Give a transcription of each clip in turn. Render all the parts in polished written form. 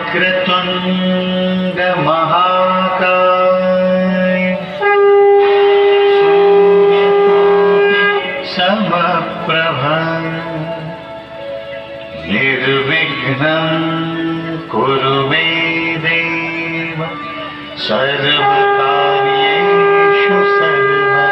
वक्रतुण्ड महाकाय समप्रभा निर्विघ्नं कुरु मे देव सर्वकार्येषु सर्वदा।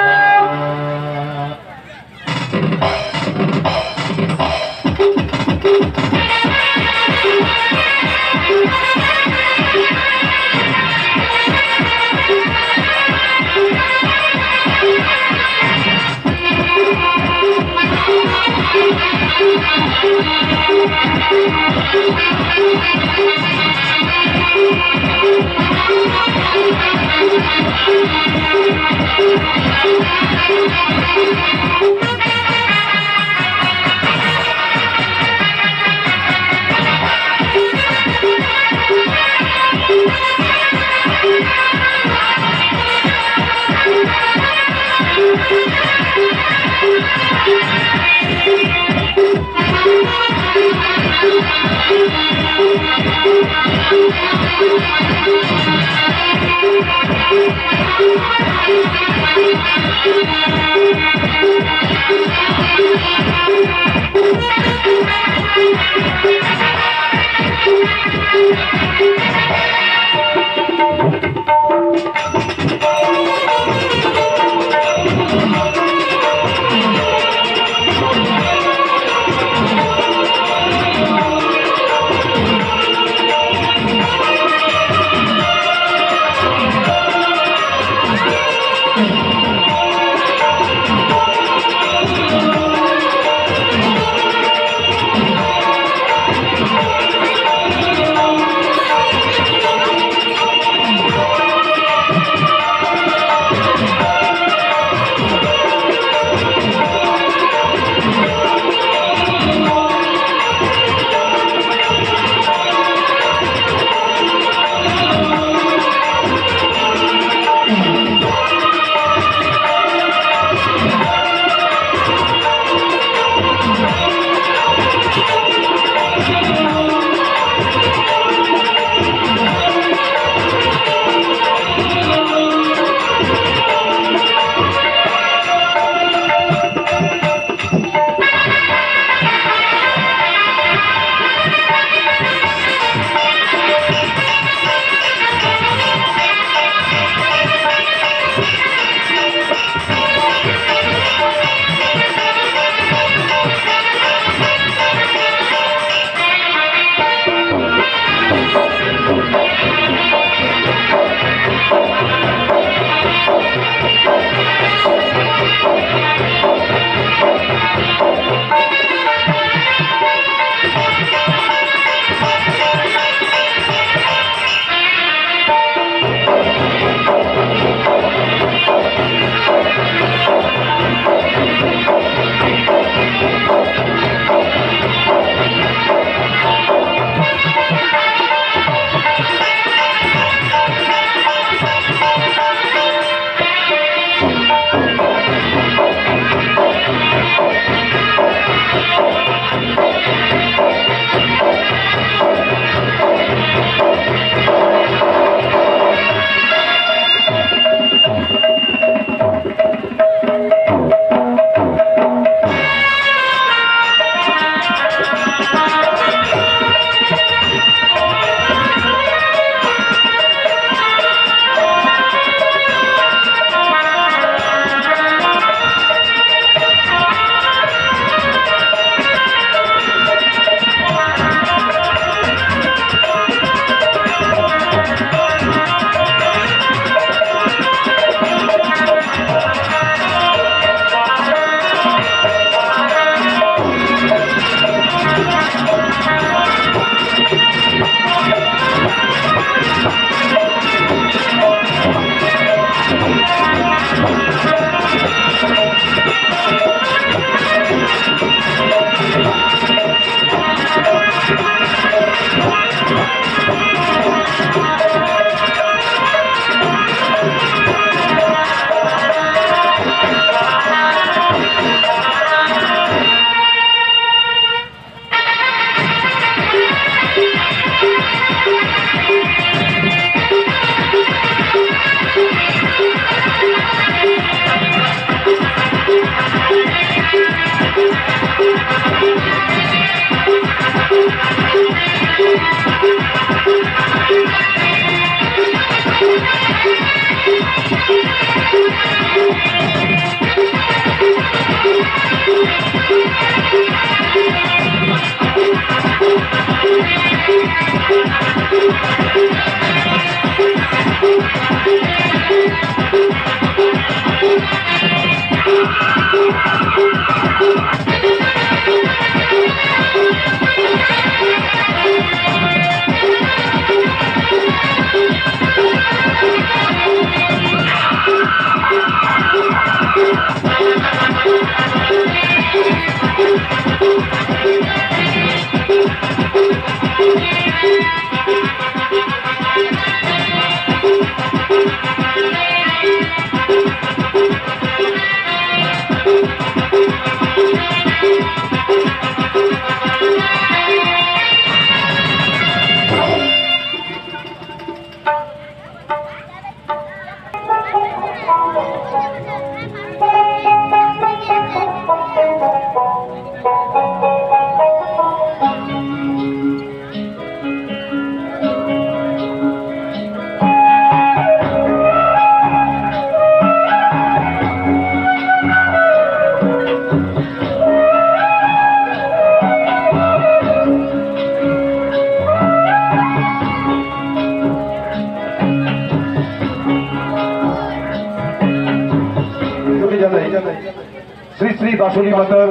বাসুরি মাতার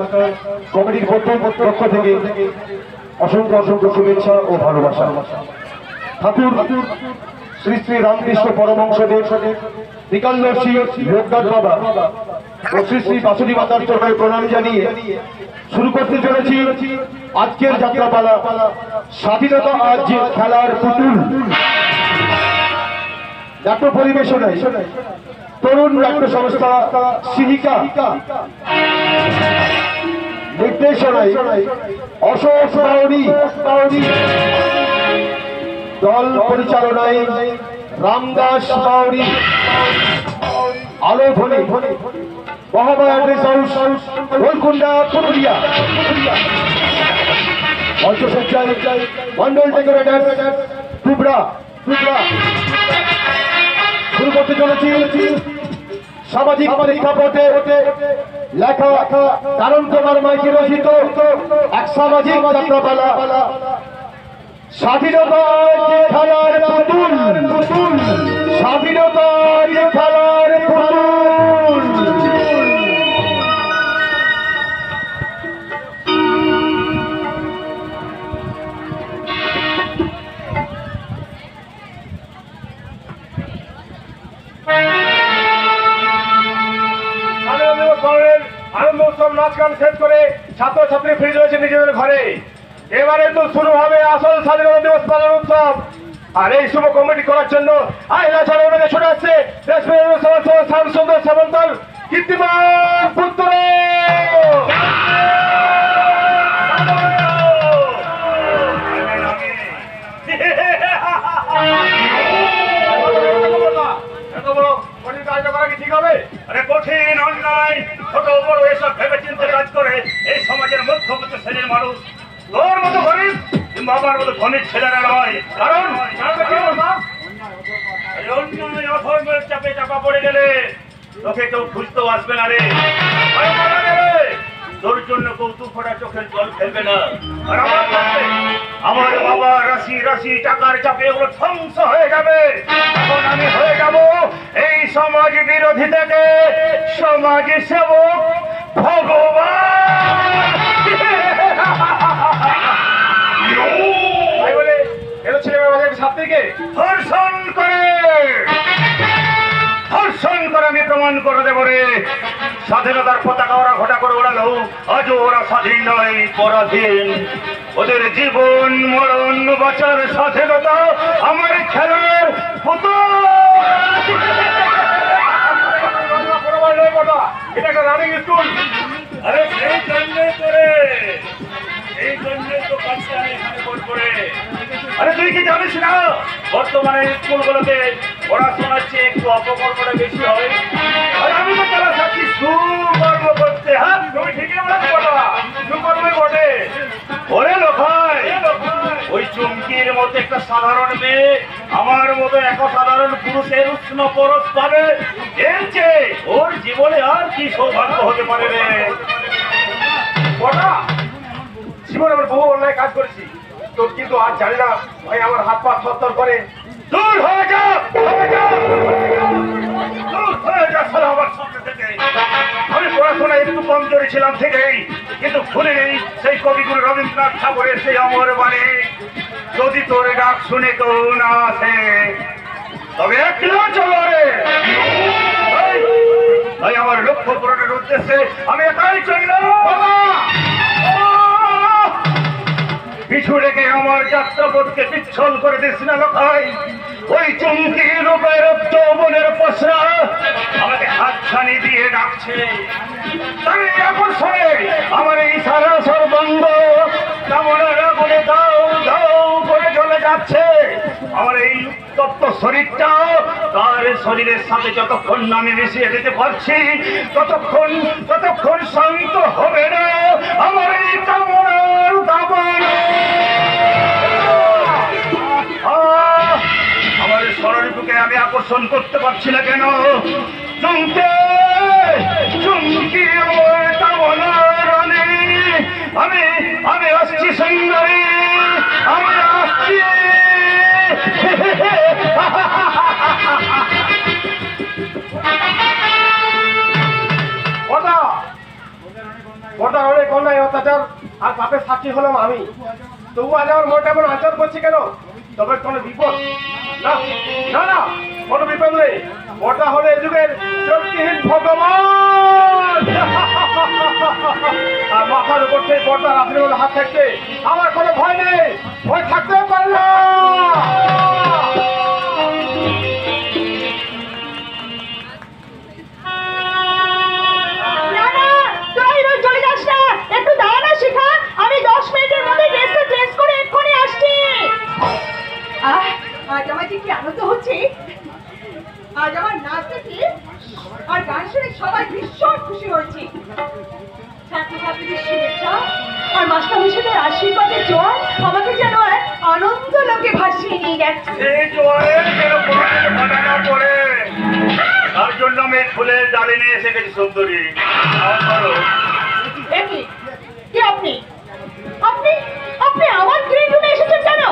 কমিটির পক্ষ থেকে অসংখ্য অসংখ্য শুভেচ্ছা ও ভালোবাসা। ঠাকুর শ্রী শ্রী রামকৃষ্ণ পরমহংসদেব, নিকালদর্শী লোকনাথ বাবা ও শ্রী শ্রী বাসুরি মাতার চরণে প্রণাম জানিয়ে শুরু করতে চলেছি আজকের যাত্রাপালা। স্বাধীনতা আজ খেলার পুতুল নাট্য পরিবেশনায় তরুণ নাট্য সংস্থা সিহিকা নির্দেশনায় অশোক বাউরি দল পরিচালনায় রামদাস বাউরি, আলো ধ্বনি মহামায়া ড্রেস হাউস, গোলকুন্ডা, পুরুলিয়া। মঞ্চসজ্জায় মন্ডল ডেকোরেটর টুবড়া। শুরু করতে চলেছি সামাজিক প্রেক্ষাপটে লেখা কারণ কুমার মাইকি রচিত এক সামাজিক যাত্রাপালা, স্বাধীনতার খেলার পুতুল, স্বাধীনতার খেলার পুতুল। আনন্দ উৎসব নাচ গান শেষ করে ছাত্রছাত্রী ফিরে রয়েছে নিজেদের ঘরে। এবারে তো শুরু হবে আসল স্বাধীনতা দিবস পালন উৎসব। আর এই শুভ কমিটি করার জন্য আইলা ছড়ে ছুটে আসছে সুন্দর সামন্তল কীর্তিমান পুত্র। ঠিক হবে? আরে কঠিন অন্যায় ছোট বড় এসব ভেবে চিন্তে কাজ করে এই সমাজের মধ্যবিত্ত শ্রেণীর মানুষ। তোর মতো গরিব কিংবা আমার মতো ধনীর ছেলেরা নয়। কারণ অন্যায় অধর্মের চাপে চাপা পড়ে গেলে তোকে কেউ খুঁজতেও আসবে না রে। তোর জন্য কৌতুক ফোটা চোখের জল ফেলবে না। আর আমার বাবা রাশি রাশি টাকার চাপে এগুলো ধ্বংস হয়ে যাবে। এখন আমি হয়ে যাব এই সমাজ বিরোধী থেকে সমাজ সেবক ভগবান। তাই বলে এলো ছেলে ছাত্রীকে ধর্ষণ করে আমি প্রমাণ করে দেব রে। স্বাধীনতার পতাকা ওরা ঘটা করে ওড়ালো, আজও ওরা স্বাধীন নয়, পরাধীন। ওদের জীবন মরণ বাঁচার স্বাধীনতা আমার খেলার এটা একটা রানিং স্কুল। আরে সেই জন্যে করে এই জন্যে তো কাজটা এখানে বল করে। আরে তুই কি জানিস না বর্তমানে স্কুলগুলোতে পড়াশোনার চেয়ে একটু অপকর্মটা বেশি হয়। আর আমি তো তারা থাকি সুকর্ম করতে। হ্যাঁ তুমি ঠিকই বলেছ কথা, সুকর্মই বটে। ওরে লোকাই ওই চুমকির মতো একটা সাধারণ মেয়ে আমার মতো এক সাধারণ পুরুষের উষ্ণ পরশ পাবে, এর চেয়ে ওর জীবনে আর কি সৌভাগ্য হতে পারে রে। জীবনে আমার বহু অন্যায় কাজ করেছি তো, কিন্তু আজ জানি না ভাই আমার হাত পা থরথর করে। দূর হয়ে যা, আমার সামনে থেকে। আমি পড়াশোনায় একটু কমজোরি ছিলাম থেকেই, কিন্তু ভুলে নেই সেই কবিগুরু রবীন্দ্রনাথ ঠাকুরের সেই অমর বাণী, যদি তোর ডাক শুনে কেউ না আসে তবে একলা চলো রে। ভাই আমার লক্ষ্য পূরণের উদ্দেশ্যে আমি একাই চললাম। পিছু রেখে আমার যাত্রাপথকে পিচ্ছল করে দিস না লোকাই। ওই চুমকি রূপের যৌবনের পশরা আমাকে হাতছানি দিয়ে ডাকছে। তাই এখন শোনে আমার এই সারা সর্বাঙ্গ কামনারা বলে দাও দাও করে চলে যাচ্ছে। আমার এই তত্ত্ব শরীরটা তার শরীরের সাথে যতক্ষণ আমি মিশিয়ে দিতে পারছি ততক্ষণ শান্ত হবে না আমার এই কামনার দাবান। আমার স্বরূপকে আমি আকর্ষণ করতে পারছি না কেন? চুমকি আমার কামনার রানী, আমি আসছি সুন্দরী, আমি আসছি। কথা ওটার অনেক অন্যায় অত্যাচার আর পাপের সাক্ষী হলাম আমি। তবু আজ আমার মনটা এমন আচার করছে কেন? তবে কোনো বিপদ? না না না, কোনো বিপদ নেই। ওটা হলো এই যুগের শক্তিহীন ভগবান। আর মাথার উপর সেই পর্দার আশীর্বাদ হাত থাকতে আমার কোনো ভয় নেই, ভয় থাকতেও পারে না। আজ আমার যে কি আনন্দ হচ্ছে, আজ আমার নাচ দেখে আর গান শুনে সবাই ভীষণ খুশি হয়েছে। ছাত্রছাত্রীদের শুভেচ্ছা আর মাস্টারমশাইদের আশীর্বাদের জোয়ার আমাকে যেন এক আনন্দ লোকে ভাসিয়ে নিয়ে যাচ্ছে। এই জোয়ারে যেন কোনোদিন ভাটা না পড়ে, তার জন্য আমি ফুলের ডালি নিয়ে এসে গেছি সুন্দরী। কে আপনি? আপনি আপনি আমার গ্রিন রুমে এসেছেন কেন?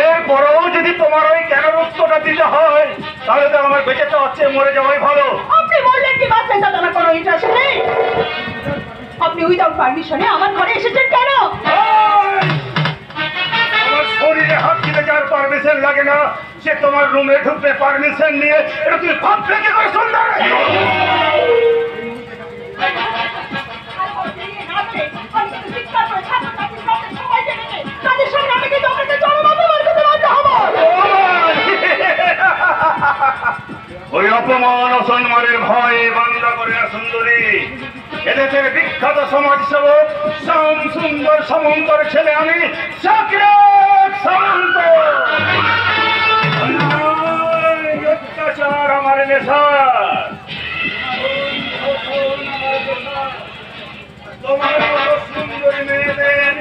এরপরেও যদি তোমার ওই কেন উত্তরটা দিতে হয়, তাহলে তো আমার বেঁচে তো হচ্ছে, মরে যাওয়াই ভালো। আপনি বললেন কি বাচ্চা সাথে আমার কোনো ইন্টারেস্ট নেই? আপনি উইদাউট পারমিশনে আমার ঘরে এসেছেন কেন? আমার শরীরে হাত দিতে যার পারমিশন লাগে না, সে তোমার রুমে ঢুকবে পারমিশন নিয়ে। এটা তুমি ভাববে কি করে সুন্দর? ওই অপমান অসম্মানের ভয়ে বাংলা করে না সুন্দরী। এদেশের বিখ্যাত সমাজসেবক শ্যাম সুন্দর সমন্তর ছেলে আমি, সাকিব সামন্ত। অত্যাচার আমার নেশা, তোমার মতো সুন্দরী মেয়েদের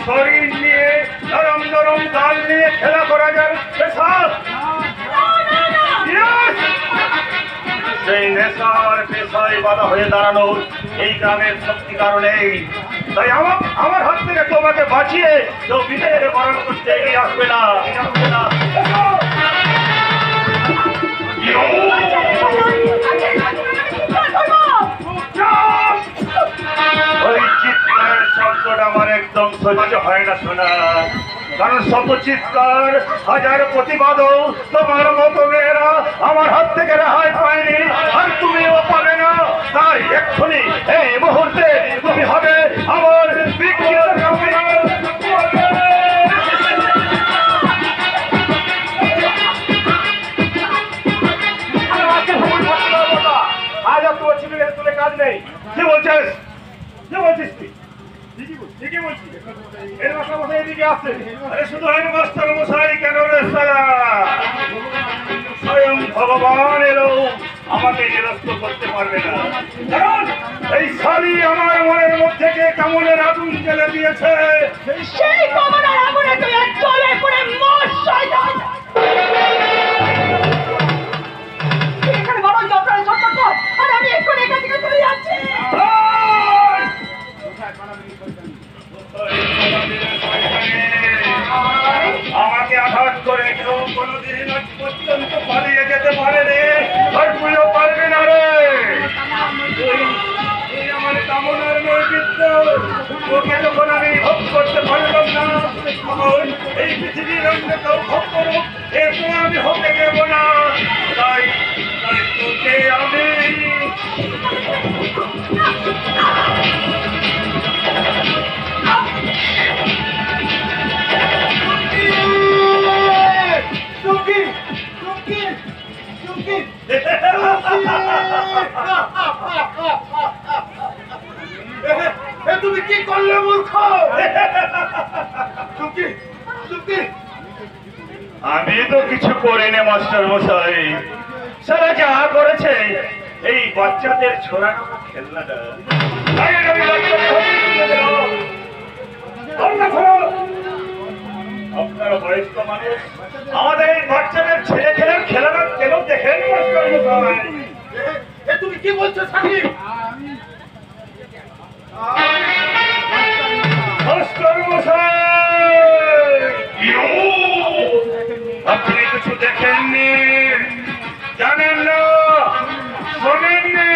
শরীর নিয়ে নরম নরম গাল নিয়ে খেলা করা যার পেশা। সেই নেশার পেশায় বাধা হয়ে দাঁড়ানো এই গ্রামের শক্তি কারণেই। তাই আমার হাত থেকে তোমাকে বাঁচিয়ে কেউ বিদেশে বরণ করতে এগিয়ে আসবে না। ওই চিৎকারের শব্দটা আমার একদম সহ্য হয় না শোনা। কারণ শত চিৎকার হাজার প্রতিবাদও তোমার মতো মেয়েরা আমার হাত থেকে রেহাই পায়নি, আর তুমিও পাবে না। তাই এক্ষুনি এই মুহূর্তে তুমি হবে আমার বিখ্যাত আজ আর তোমার ছেলে তুলে কাজ নেই। কি বলছিস? কি বলছিস তুই? ঠিকই বলছি। এর মাস্টার মশাই এদিকে আসছে। আরে শুধু হেডমাস্টার মশাই কেন রে সালা, স্বয়ং ভগবান এলো আমাকে নিরস্ত করতে পারবে না। কারণ এই শালি আমার মনের মধ্যে কে কামনের আগুন জ্বেলে দিয়েছে। সেই কামনার আগুনে তুই এক চলে পড়ে মর শয়তান। এখানে বড় যন্ত্রণা ছটফট কর, আর আমি এক্ষুনি এখান থেকে চলে যাচ্ছি। আমাকে আঘাত করে কেউ কোনোদিন আজ পর্যন্ত পালিয়ে যেতে পারেনি, আর তুইও পারবি না রে। তুই আমার কামনার নৈবিত্য, ওকে যখন আমি ভোগ করতে পারলাম না, তখন এই পৃথিবীর অন্য কেউ ভোগ করুক, এরপর আমি হতে দেব না। তাই তোকে আমি তুমি কি করলে মূর্খ? আমি তো কিছু করিনি মাস্টার মশাই। সারা যা করেছে এই বাচ্চাদের ছোড়ানো খেলনাটা। আপনারা বয়স্ক মানুষ, আমাদের এই বাচ্চাদের ছেলে খেলার খেলাটা কেন দেখেন মাস্টার মশাই? তুমি কি বলছো সাকিব? মাস্টার মশাই, আপনি কিছু দেখেননি, জানেন না, শোনেননি।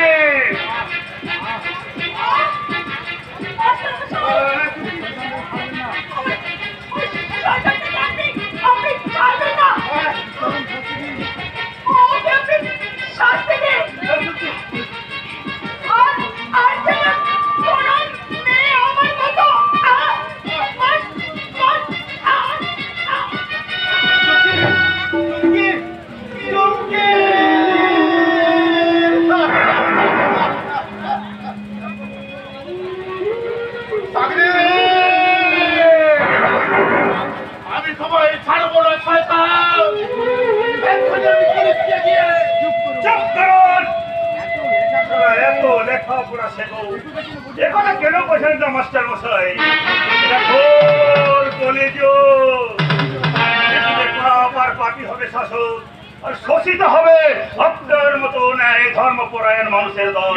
পাপী হবে শাসক, আর শোষিত হবে আপনার মতো ন্যায় ধর্মপরায়ণ মানুষের দল।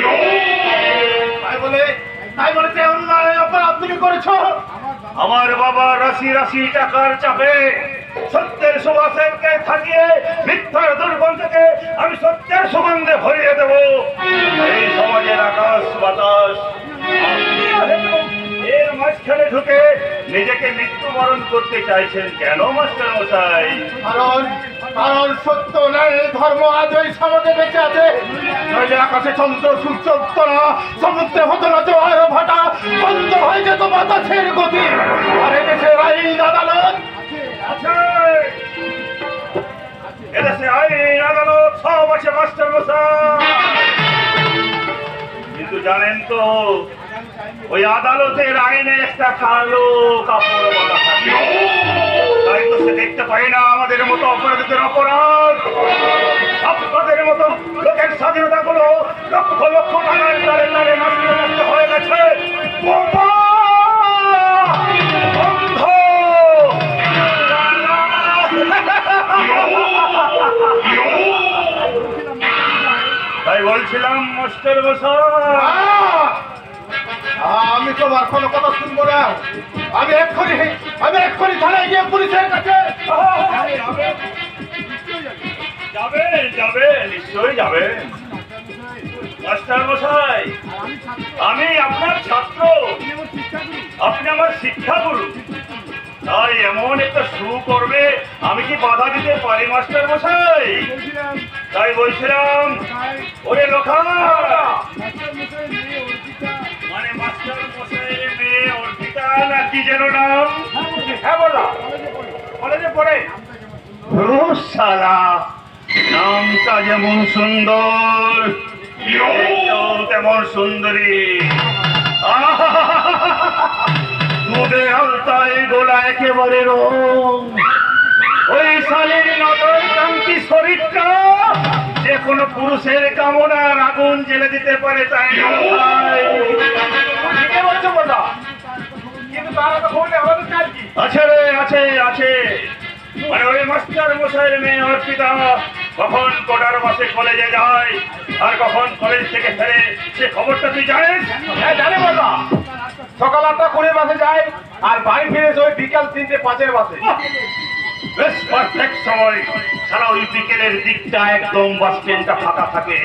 তাই বলে যে অন্যায় অপরাধ তুমি করেছো। আমার বাবা রাশি রাশি টাকার চাপে সত্যের সুবাসকে থাকিয়ে মিথ্যার দুর্গন্ধকে আমি সত্যের সুগন্ধে ভরিয়ে দেব এই সমাজের আকাশ বাতাস। এর মাঝখানে ঢুকে নিজেকে মৃত্যুবরণ করতে চাইছেন কেন মাস্টার মশাই? কারণ সত্য ন্যায় ধর্ম আজ ওই সমাজে বেঁচে আছে। নইলে আকাশে চন্দ্র সূর্য উঠত না, সমুদ্রে হতো না জোয়ার ভাটা, বন্ধ হয়ে যেত বাতাসের গতি। আর এদেশের আইন আদালত আছে, এদেশে আইন আদালত সব আছে মাস্টার মশাই। কিন্তু জানেন তো ওই আদালতের আইনে একটা কালো কাপড় বাঁধা থাকে। তাই তো সে দেখতে পাই না আমাদের মতো অপরাধীদের অপরাধ। আপনাদের মতো লোকের স্বাধীনতা গুলো লক্ষ লক্ষ টাকার তারে তারে নাচতে নাচতে হয়ে গেছে বোমা, বন্ধ। তাই বলছিলাম মাস্টার মশাই, আমি তোমার কোনো কথা শুনবো না। আমি এক্ষুনি থানায় গিয়ে পুলিশের কাছে। যাবেন যাবেন নিশ্চয়ই যাবেন মাস্টার মশাই। আমি আপনার ছাত্র, আপনি আমার শিক্ষাগুরু। তাই এমন একটা শুরু করবে আমি কি বাধা দিতে পারি মাস্টার মশাই? তাই বলছিলাম ওরে লোখা, মানে মাস্টার মশাইয়ের মেয়ে অর্পিতা না কি যেন নাম? হ্যাঁ বলো, কলেজে পড়ে। শালা নামটা যেমন সুন্দর দেখতেও তেমন সুন্দরী। দুধে আলতায় গোলা একেবারে রং। ওই শালীর নজর কান্তি শরীরটা যে কোনো পুরুষের কামনার আগুন জ্বেলে দিতে পারে। তাই আছে রে, আছে আছে। মানে ওই মাস্টার মশাইয়ের মেয়ে অর্পিতা কখন কোটার বাসে কলেজে যায় আর কখন কলেজ থেকে ফেরে সে খবরটা তুই জানিস? হ্যাঁ জানি বাবা, সকাল 8:20 বাসে যায় আর বাড়ি ফিরে ওই বিকাল 3:05 বাসে। বেশ পারফেক্ট সময়। সারা ওই বিকেলের দিকটা একদম বাস স্ট্যান্ডটা ফাঁকা থাকে,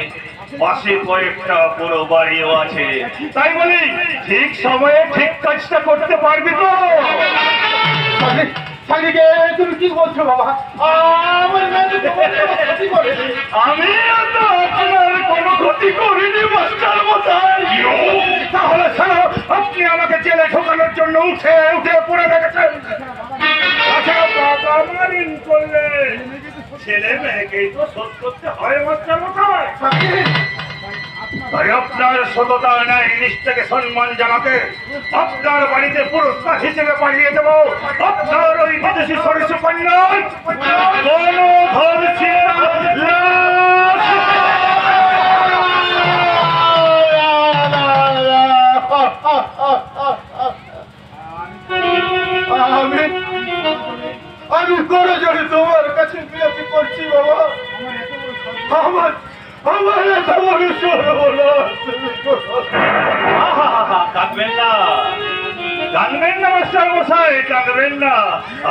পাশে কয়েকটা পুরো বাড়িও আছে। তাই বলি ঠিক সময়ে ঠিক কাজটা করতে পারবি তো? তুমি কি বলছো বাবা? আমি তো আপনার কোনো ক্ষতি করিনি মাস্টার মশাই। তাহলে ছাড়া আপনি আমাকে জেলে ঢোকানোর জন্য উঠে উঠে পড়ে রেখেছেন। ছেলে মেয়েকেই তো শোধ করতে হয় মাস্টার মশাই। তাই আপনার সততা ন্যায় নিষ্ঠাকে সম্মান জানাতে আপনার বাড়িতে পুরস্কার হিসেবে পাঠিয়ে দেবো আপনার ওই বিদেশি সদস্য কন্যার কোন ধর্ষিতা লাশ। আমি করে জোরে তোমার কাছে বিনতি করছি বাবা। আমার কাঁদবেন না, কাঁদবেন না মাস্টার মশাই, কাঁদবেন না।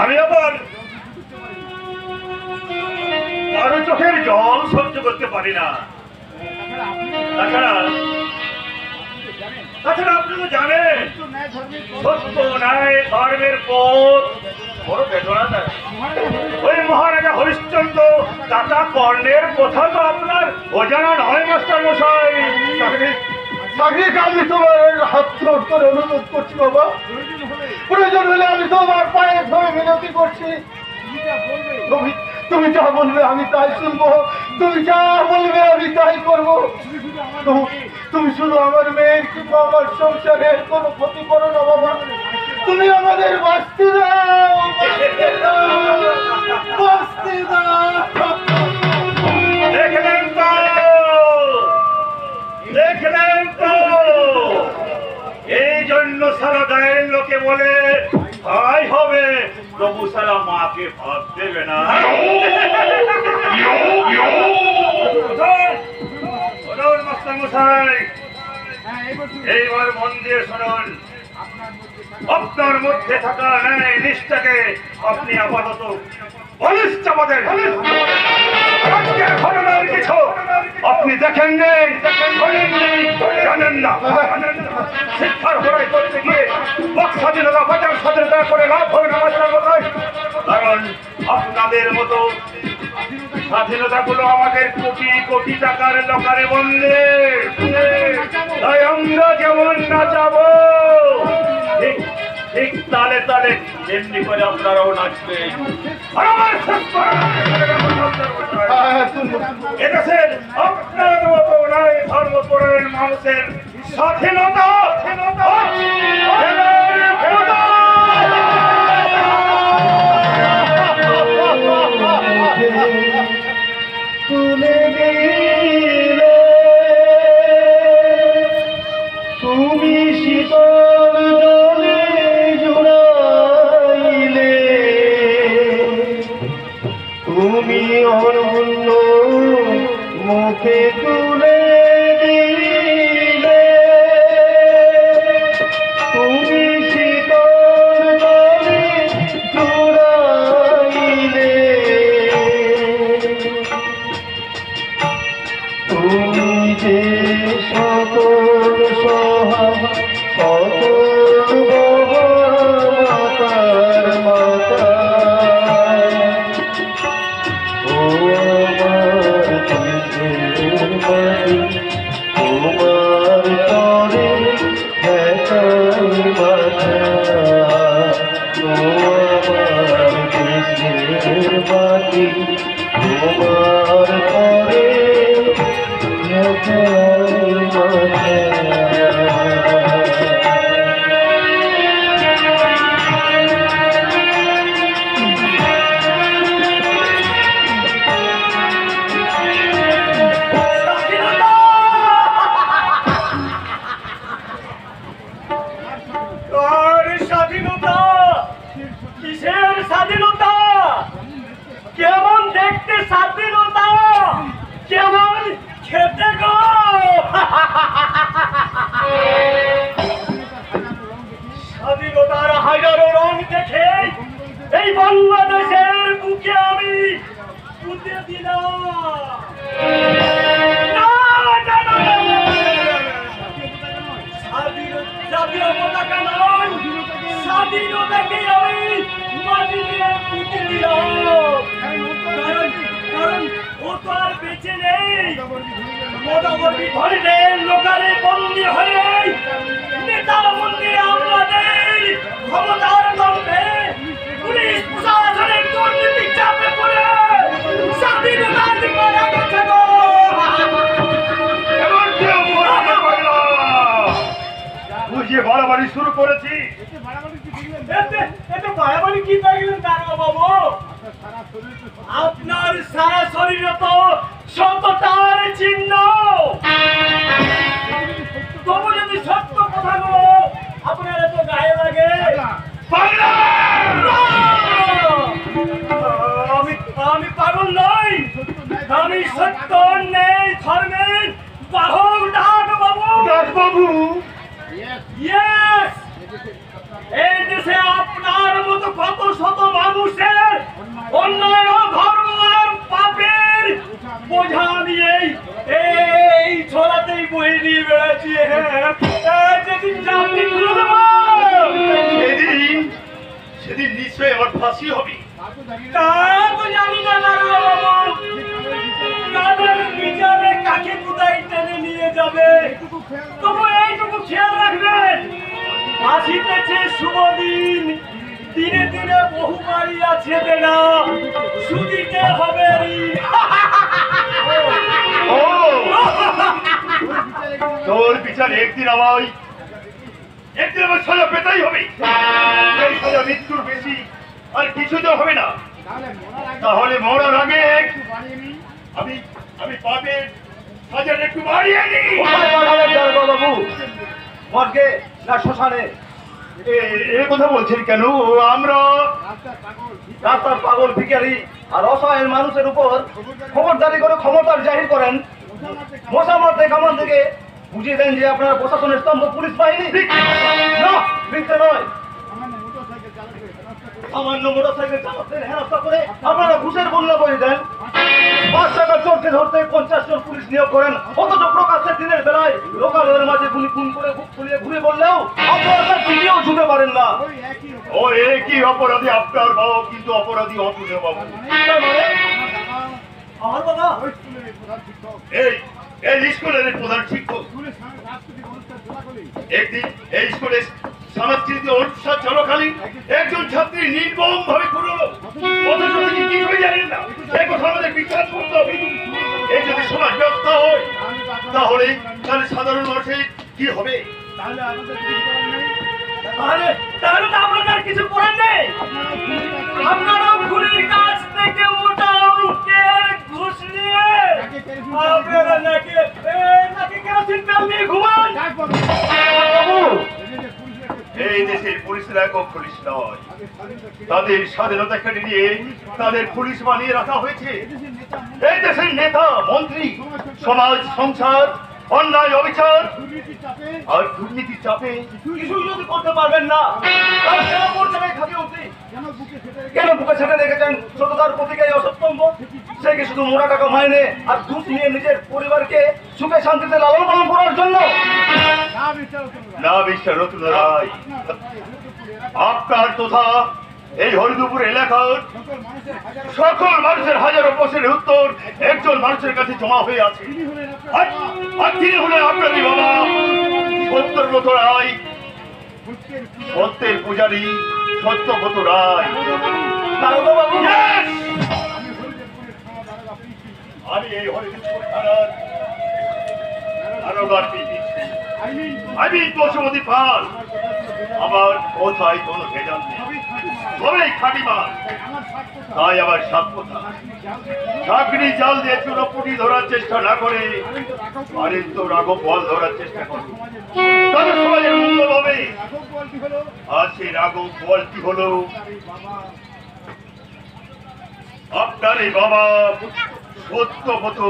আমি আবার কারো চোখের জল সহ্য করতে পারি না। তাছাড়া আপনি তো জানেন সত্য ন্যায় ধর্মের পথ বড় বেদনা দেয়। ওই মহারাজা হরিশ্চন্দ্র দাতা কর্ণের কথা তো আপনার অজানা নয় মাস্টার মশাই। আমি তোমার হাত জোর করে অনুরোধ করছি বাবা, প্রয়োজন হলে আমি তোমার পায়ে ধরে মিনতি করছি। তুমি যা বলবে আমি তাই শুনবো, তুমি যা বলবে আমি তাই করবো। তুমি শুধু আমার মেয়ের কিংবা আমার সংসারের কোনো ক্ষতি করো না বাবা। তুমি আমাদের বাঁচতে দাও, বাঁচতে দাও। দেখলেন তো এই জন্য সারা গায়ের লোকে বলে ভাই হবে তবু সারা মাকে ভাত দেবে না। মাস্টারমশাই, এইবার মন দিয়ে শুনুন, আপনার মধ্যে থাকা ন্যায় নিষ্ঠাকে আপনি আপাতত বলিষ্ঠ আমাদের আজকের ঘটনার কিছু আপনি দেখেন নেই, শোনেন নেই, জানেন না। শিক্ষার লড়াই করতে গিয়ে বাক স্বাধীনতা, বাজার স্বাধীনতা করে লাভ হবে না মাস্টারমশাই। কারণ আপনাদের মতো স্বাধীনতাগুলো আমাদের কোটি কোটি টাকার লকারে বন্দে। তাই আমরা যেমন নাচাবো ঠিক ঠিক তালে তালে তেমনি করে আপনারাও নাচবেন। আর আমার এদেশের আপনার মতো নয় ধর্মপরায়ণ মানুষের স্বাধীনতা তুলে দিলে তুমি শীতল জলে জুড়াইলে, তুমি অনন্য মুখে তুলে দিলে, তুমি শীতল জলে জুড়াইলে, তুমি যে সকল সহায় সকল মাতার মাতা, ও আমার দেশের মাটি তোমার তরে দেখাই মাথা, ও আমার দেশের মাটি তোমার তরে স্বাধীনতা কিসের স্বাধীনতা? কেমন দেখতে স্বাধীনতা, কেমন খেতে গো। স্বাধীনতার হাজারো রং দেখে এই বাংলাদেশের বুকে আমি পুঁতে দিলাম। জাতীয় পতাকা নয়, স্বাধীনতাকে আমি মাটিতে পুঁতে দিলাম। কারণ ও তো আর বেঁচে নেই। মোটামুটি ধরে লোকালে বন্দি হয়ে নেতার মন্দিরে আমাদের ক্ষমতার গল্পে পুলিশ প্রশাসনের দুর্নীতি চাপে পড়ে স্বাধীনতার দিকে রাখছে গো। বুঝিয়ে বাড়াবাড়ি শুরু করেছি। এতে বাড়াবাড়ি কি দেখলেন দারোগা বাবু? আপনার সারা শরীরে তো সততার চিহ্ন। তবু যদি সত্য কথাগুলো আপনার এত গায়ে লাগে, আমি পাগল নই, আমি সত্য নেই ধর্মের বাহক ডাক বাবু। বাবু এই দেশে আপনার মতো কত শত মানুষের অন্যায় ধর্ম আর পাপের বোঝা নিয়ে এই ছোড়াতেই বই নিয়ে বেড়াচ্ছি। সেদিন নিশ্চয়ই আমার ফাঁসি হবে। তা তো জানি না বাবু, তাদের বিচারে কাকে কোথায় টেনে নিয়ে যাবে। তবু এইটুকু খেয়াল রাখবেন, আসিতেছে শুভ দিন, দিনে দিনে বহু বাড়ি আছে বেলা, সুদিতে হবে তোর বিচার একদিন আমার সাজা পেতেই হবে। এই সাজা মৃত্যুর বেশি আর কিছুতে হবে না। তাহলে মরার আগে আমি পাপের সাজাটা একটু বাড়িয়ে নিই। বাবু মর্গে না শ্মশানে? এ কথা বলছেন কেন? আমরা রাস্তার পাগল ভিখারি আর অসহায় মানুষের উপর খবরদারি করে ক্ষমতার জাহির করেন, মশা মারতে কামান থেকে বুঝিয়ে দেন যে আপনার প্রশাসনের স্তম্ভ পুলিশ বাহিনী। না, মিথ্যে নয়। সামান্য মোটরসাইকেল চালকদের হেনস্থা করে আপনারা ঘুষের বন্যা করে দেন। 5 টাকা চোরকে ধরতে 50 জন পুলিশ নিয়োগ করেন, অথচ প্রকাশ্যে দিনের বেলায় লোকালয়ের মাঝে গুলি খুন করে বুক ফুলিয়ে ঘুরে বললেও আপনারা তার দিকেও ঝুঁকে পারেন না। ও একই অপরাধী আপনার বাবা, কিন্তু অপরাধী অতুলে বাবু। আমার বাবা এই স্কুলের প্রধান শিক্ষক। একদিন এই স্কুলে সাংস্কৃতিক অনুষ্ঠান চলাকালীন একজন ছাত্রী নির্মম ভাবে খুন হলো, অথচ তিনি কিছুই জানেন না। এই কথা আমাদের বিশ্বাস করতে হবে। এই যদি সমাজ ব্যবস্থা হয় তাহলে সাধারণ মানুষের কি হবে? তাহলে তো আপনাদের কিছু করার নেই। আপনারাও খুনির কাছ থেকে মোটা অঙ্কের ঘুষ নিয়ে আপনারা নাকি কেরোসিন তেল নিয়ে ঘুমান। এই দেশের পুলিশরা একক পুলিশ নয়, তাদের স্বাধীনতা কেড়ে নিয়ে তাদের পুলিশ বানিয়ে রাখা হয়েছে। এই দেশের নেতা মন্ত্রী সমাজ সংসার অন্যায় অবিচার আর দুর্নীতির চাপে কিছুই যদি করতে পারবেন না, তাহলে কেন করছেন এই খাঁটি অবধি? কেন বুকে ছেড়ে রেখেছেন সততার প্রতীকায় অসত্যম্ভ? সে কি শুধু মোটা টাকা মাইনে আর ঘুষ নিয়ে নিজের পরিবারকে সুখে শান্তিতে লালন পালন করার জন্য? না মিস্টার রতন রায়, আপনার তথা এই হরিদুপুর এলাকার সকল মানুষের হাজারো প্রশ্নের উত্তর একজন মানুষের কাছে জমা হয়ে আছে। আর তিনি হলেন আপনারই বাবা সত্যব্রত রায়, সত্যের পূজারী সত্যব্রত রায়। বাবু Yes! আমি এই হরিদুপুর থানার দারোগার পিপি আমি বসুমতী পাল। আমার কোথায় কোনো ভেজাল নেই, সবাই খাঁটি মাল। তাই আমার সাত কথা, চাকরি জাল দিয়ে চুনোপুটি ধরার চেষ্টা না করে আরেন তো রাঘব বল ধরার চেষ্টা করুন, তবে সমাজের মঙ্গল হবে। আর সেই রাঘব বলটি হলো আপনার এই বাবা সত্যব্রত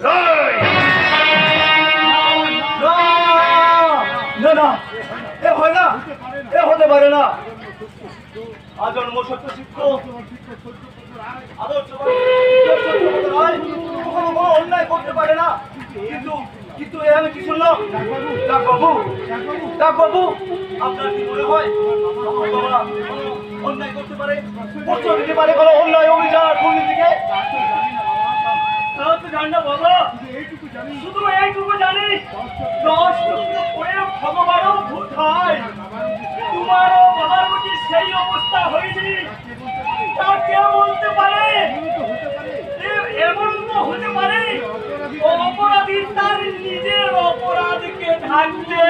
রায়। না না, এ হয় না, এ হতে পারে না। আজন্ম সত্য শিক্ষ কখনো কোনো অন্যায় করতে পারে না। কিন্তু এ আমি কি শুনলাম? ডাক বাবু, আপনার কি মনে হয় আমার বাবা কোনো অন্যায় করতে পারে, কষ্ট দিতে পারে কোনো অন্যায় অভিযান দুর্নীতিকে? জানি না বাবা, শুধু এইটুকু জানি 10 টুকরো করে ভগবানও ভূত হয়। তোমারও বাবার বুঝি সেই অবস্থা হয়নি? তা কে বলতে পারে? এমন তো হতে পারে অপরাধী তার নিজের অপরাধকে ঢাকতে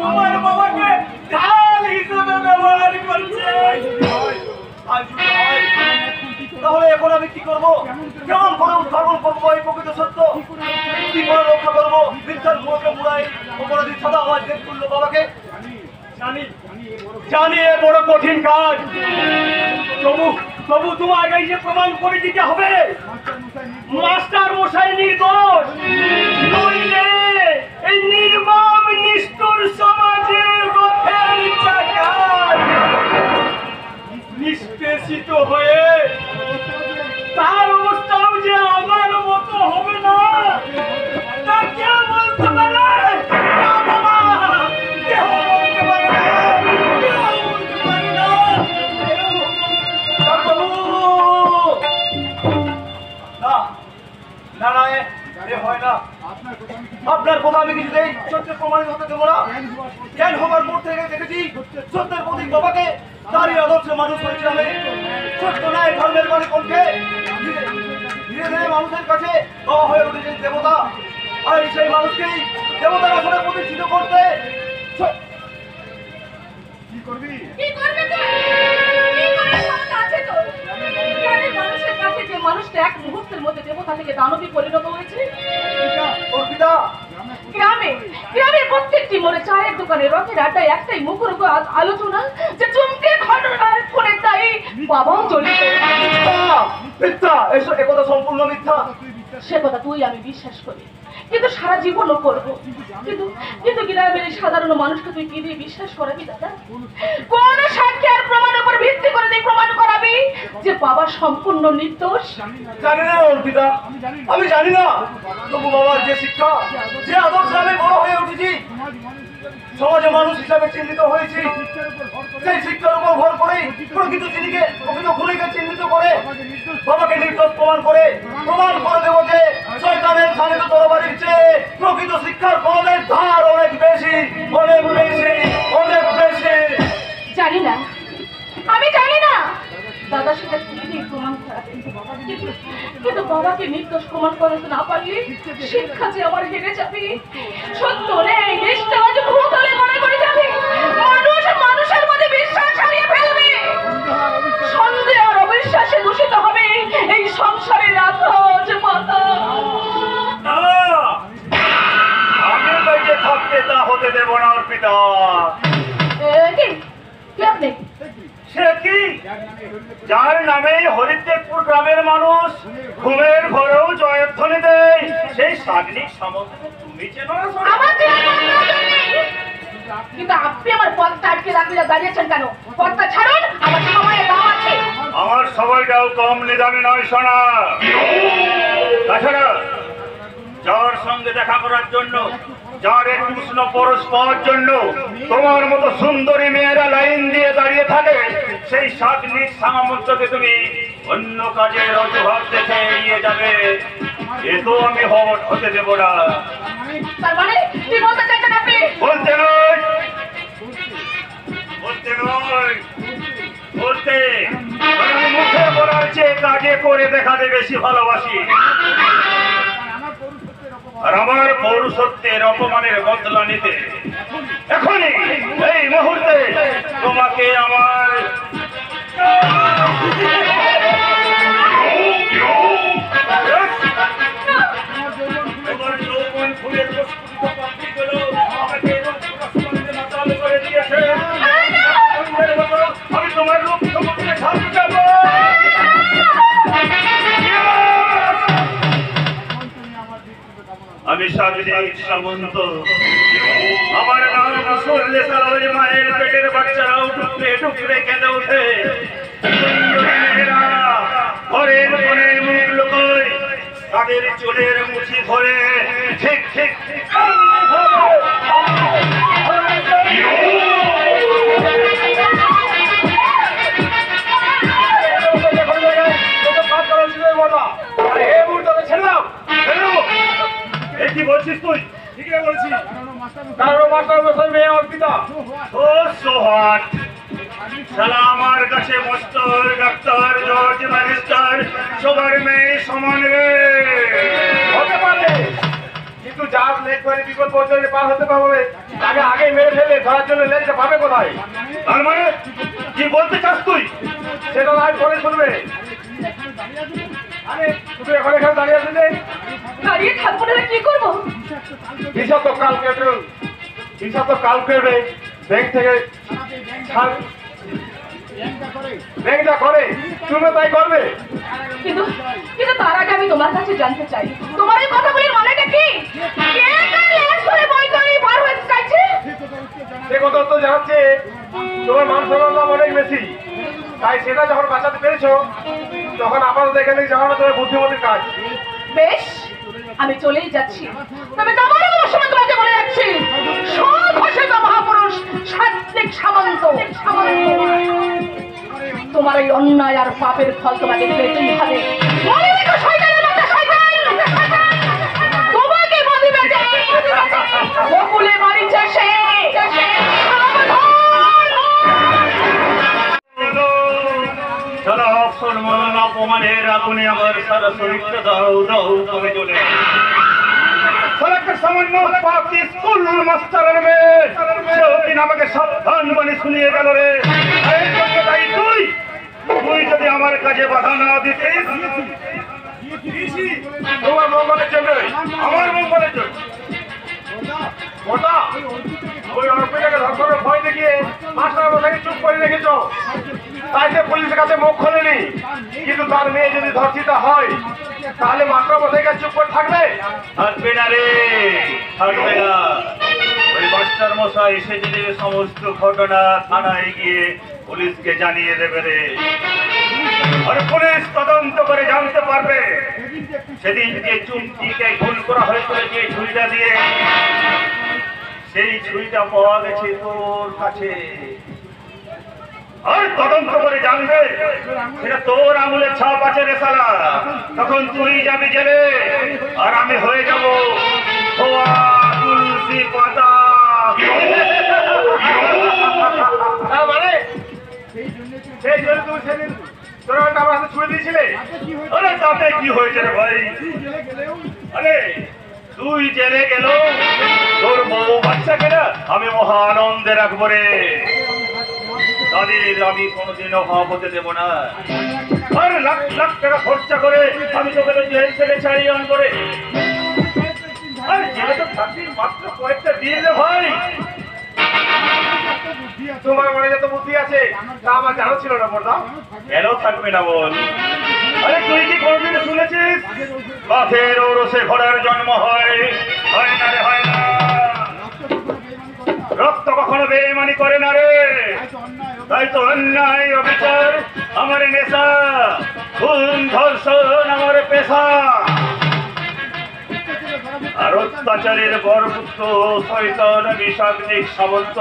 আমার বাবাকে ঢাল হিসেবে ব্যবহার করছে। তাহলে এখন আমি কি করবো? কেমন করে উদ্ভাবন করবো এই প্রকৃত সত্য? কি করে রক্ষা করবো মিথ্যার মুখে মুড়াই অপরাধী সাদা আমার জেদ করলো বাবাকে? জানি এ বড় কঠিন কাজ। তবু তোমাকে এই যে প্রমাণ করে দিতে হবে মাস্টার মশাই নির্দোষ, নইলে এই নির্মম নিষ্ঠুর সমাজের রথের চাকায় নিষ্পেষিত হয়ে তার অবস্থাও যে আমার মতো হবে না, তা কে বলতে পারে? না বাবা, কেউ বলতে পারে না, কেউ বলতে পারে না। ডাক্তারবাবু! না না, এ হয় না। আপনার কথা আমি কিছুতেই সত্যের প্রমাণিত হতে দেবো না। জ্ঞান হবার পর থেকে দেখেছি সত্যের প্রতীক বাবাকে, তারই আদর্শে মানুষ হয়েছে আমি। সত্য নাই ধর্মের মানে কণ্ঠে ধীরে ধীরে মানুষের কাছে বাবা হয়ে উঠেছেন দেবতা। আর সেই মানুষকেই দেবতার আসলে প্রতিষ্ঠিত করতে কি করবি? কি করবে তুই? কি করে ক্ষমতা আছে তোর? গ্রামের মানুষের কাছে যে মানুষটা এক মুহূর্তের মধ্যে দেবতা থেকে দানবে পরিণত হয়েছে, ওর পিতা গ্রামে গ্রামের প্রত্যেকটি মোড়ে চায়ের দোকানে রথের আড্ডায় একটাই মুখর উপর আলোচনা যে চুমকে ঘটনার ফোনে তাই বাবাও চলে মিথ্যা, এসব একথা সম্পূর্ণ মিথ্যা। সে কথা তুই আমি বিশ্বাস করি, কিন্তু সারা জীবনও করবো। কিন্তু কিন্তু গ্রামের এই সাধারণ মানুষকে তুই কি দিয়ে বিশ্বাস করাবি দাদা? কোন সাক্ষী আর প্রমাণ উপর ভিত্তি করে তুই প্রমাণ করাবি যে বাবা সম্পূর্ণ নির্দোষ? জানি না অর্পিতা, আমি জানি না। তবু বাবার যে শিক্ষা, যে আদর্শে আমি বড় হয়ে উঠেছি, সমাজে মানুষ হিসাবে চিহ্নিত হয়েছি, সেই শিক্ষার উপর ভর করে প্রকৃত খুনিকে চিহ্নিত করে বাবাকে নির্দোষ প্রমাণ করে দেবো যে শয়তানের শানিত তরবারির চেয়ে প্রকৃত শিক্ষার পদের ধার অনেক বেশি, অনেক বেশি, অনেক বেশি। জানি না, আমি জানি না দাদা সেটা কি দিয়ে প্রমাণ করাবে, কিন্তু বাবাকে নির্দোষ প্রমাণ করাতে না পারলে শিক্ষা যে আমার হেরে যাবে। সত্য নেই, নিষ্ঠা আজ ভূতলে মনে করে যাবে। মানুষ মানুষের মধ্যে বিশ্বাস হারিয়ে ফেলবে, সন্দেহ আর অবিশ্বাসে দূষিত হবে এই সংসারের আকাশ পাতা। আমি বেঁচে থাকতে তা হতে দেব না অর্পিতা। কি আপনি? সে কি, যার নামে হরিদেবপুর গ্রামের মানুষ ঘুমের ঘরেও জয়ধ্বনি দেয়, সেই সাগ্নিক সামন্তকে তুমি চেনো না? আমার কিন্তু আপনি আমার পথটা আটকে রাখলে দাঁড়িয়েছেন কেন? পথটা ছাড়ুন, আমার সময়ে দাম আছে। আমার সময়টাও কম নিদামে নয় সোনা। তাছাড়া যার সঙ্গে দেখা করার জন্য, যার একটু উষ্ণ পরশ পাওয়ার জন্য তোমার মতো সুন্দরী মেয়েরা লাইন দিয়ে দাঁড়িয়ে থাকে, সেই সাগ্নিক সামন্তকে তুমি অন্য কাজের অজুহাত দেখে এড়িয়ে যাবে, এ তো আমি হতে দেব না। তার মানে কি বলতে চাইছেন আপনি? বলতে নয়, বলতে নয়, বলতে আমি মুখে বলার চেয়ে কাজে করে দেখাতে বেশি ভালোবাসি। আর আমার পৌরুষত্বের অপমানের বদলা নিতে এখনই এই মুহূর্তে তোমাকে আমার তোমার যৌবন ফুলের প্রস্ফুটিত পাপড়িগুলো আমাকে এরকম প্রকাশমানে মাতাল করে দিয়েছে। আমি তোমার রূপ সমুদ্রে ঝাঁপ যাব। আমি সাগ্নিক সামন্ত, আমার নাম শুনলে সালামের মায়ের পেটের বাচ্চারাও টুকরে টুকরে কেঁদে ওঠে। মেয়েরা ঘরের কোণে মুখ লুকোয়, তাদের চুলের মুঠি ধরে ঠিক ঠিক ঠিক কি বলছিস তুই? ঠিকই বলছি। কারণ মাস্টার মেয়ে অর্পিতা ও সোহাট শালা আমার কাছে মাস্টার, ডাক্তার, জজ, ম্যাজিস্ট্রেট সবার মেয়ে সমান রে। হতে পারে, কিন্তু যার লেখ করে বিপদ পর্যন্ত পার হতে পারবে তাকে আগে মেরে ফেলে ধরার জন্য লেখটা পাবে কোথায়? তার মানে কি বলতে চাস তুই? সেটা নয়, পরে শুনবে। আরে তুই এখন এখানে দাঁড়িয়ে আছিস? দাঁড়িয়ে থাকবো না, কি করবো? বিষাক্ত কালকেটে ব্যাংক থেকে ব্যাংকটা করে তুমি তাই করবে। কিন্তু কিন্তু তার আগে আমি তোমার কাছে জানতে চাই, তোমার এই কথাগুলির মানেটা কি? কে কার লেজ ধরে বই করে পার হতে চাইছে? সে কথা তো জানাচ্ছে তোমার মান সম্মান অনেক বেশি, তাই সেটা যখন বাঁচাতে পেরেছো তখন আপাতত এখানে যাওয়ানো তোমার বুদ্ধিমতির কাজ। বেশ, আমি চলেই যাচ্ছি, তবে তোমার সময় তোমাকে বলে যাচ্ছি, সুঘোষিত মহাপুরুষ সাত্বিক সামন্ত, তোমার এই অন্যায় আর পাপের ফল তোমাকে পেতেই হবে। মনে রেখো, শয়তানের মতো শয়তান তোমাকে বদিবে যে বকুলে মারিছে সে। সারা অপমান অপমানের আগুনে আমার সারা শরীরটা দাও দাও করে জ্বলে। সামান্য পাপি স্কুল মাস্টারের মেয়ে সেদিন আমাকে সাবধান মানে শুনিয়ে গেল রে। তুই যদি আমার কাজে বাধা না দিতে, তোমার মঙ্গলের জন্য, আমার মঙ্গলের জন্য ওটা ওই অর্পিতাকে ধর্ষণের ভয় দেখিয়ে মাস্টার মশাইকে চুপ করে রেখেছ, তাই সে পুলিশের কাছে মুখ খোলেনি। কিন্তু তার মেয়ে যদি ধর্ষিতা হয় তাহলে মাস্টার মশাই কাছে চুপ করে থাকবে? থাকবে না রে, থাকবে না। ওই মাস্টার মশাই সেদিনের সমস্ত ঘটনা থানায় গিয়ে পুলিশকে জানিয়ে দেবে রে। আর পুলিশ তদন্ত করে জানতে পারবে সেদিন যে চুমকিকে খুন করা হয়েছিল যে ছুরিটা দিয়ে, সেই ছুরিটা পাওয়া গেছে তোর কাছে। আর তদন্ত করে জানবে সেটা তোর আঙুলের ছাপ আছে রে শালা। তখন তুই যাবি জেলে আর আমি হয়ে যাব ধোয়া তুলসী পাতা। মানে সেই জন্য তুমি সেদিন তোর আমার হাতে ছুঁয়ে দিয়েছিলে? আরে তাতে কি হয়েছে রে ভাই? আরে তুই জেলে গেল, তোর বউ বাচ্চাকে না আমি মহা আনন্দে রাখবো রে। তাদের আমি কোনোদিন অভাব হতে দেবো না। আর লাখ লাখ টাকা খরচা করে আমি তোকে জেল থেকে ছাড়িয়ে আনবো রে। আর জেলে তো থাকবি মাত্র কয়েকটা দিন রে ভাই। তোমার মনে যত বুদ্ধি আছে তা আমার জানা ছিল না বর্দা। কেন থাকবে না বল? আরে তুই কি কোনদিন শুনেছিস বাঘের ওরসে ঘোড়ার জন্ম হয়? হয় না রে, হয় না। রক্ত কখনো বেইমানি করে না রে। তাই তো অন্যায় অবিচার আমার নেশা, খুন ধর্ষণ আমার পেশা। আর অত্যাচারের বরপুত্র শয়তান বিষাগ্নিক সামন্ত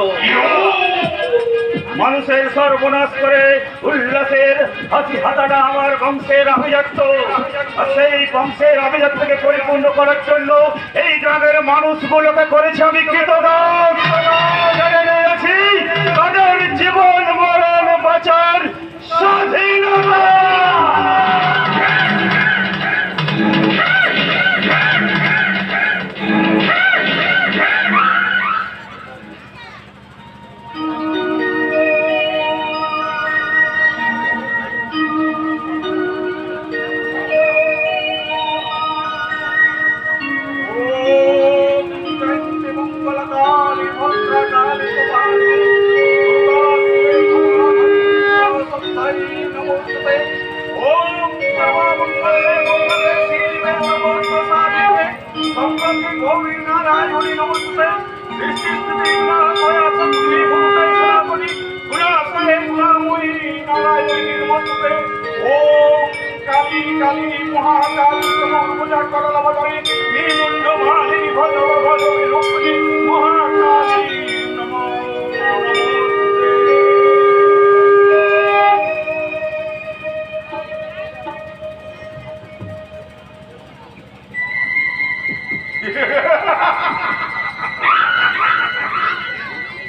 মানুষের সর্বনাশ করে উল্লাসের হাসি হাতাটা আমার বংশের আভিজাত্য। আর সেই বংশের আভিজাত্যকে পরিপূর্ণ করার জন্য এই গ্রামের মানুষগুলোকে করেছি আমি কৃতদাস। আছি তাদের জীবন মরণ বাঁচার স্বাধীনতা।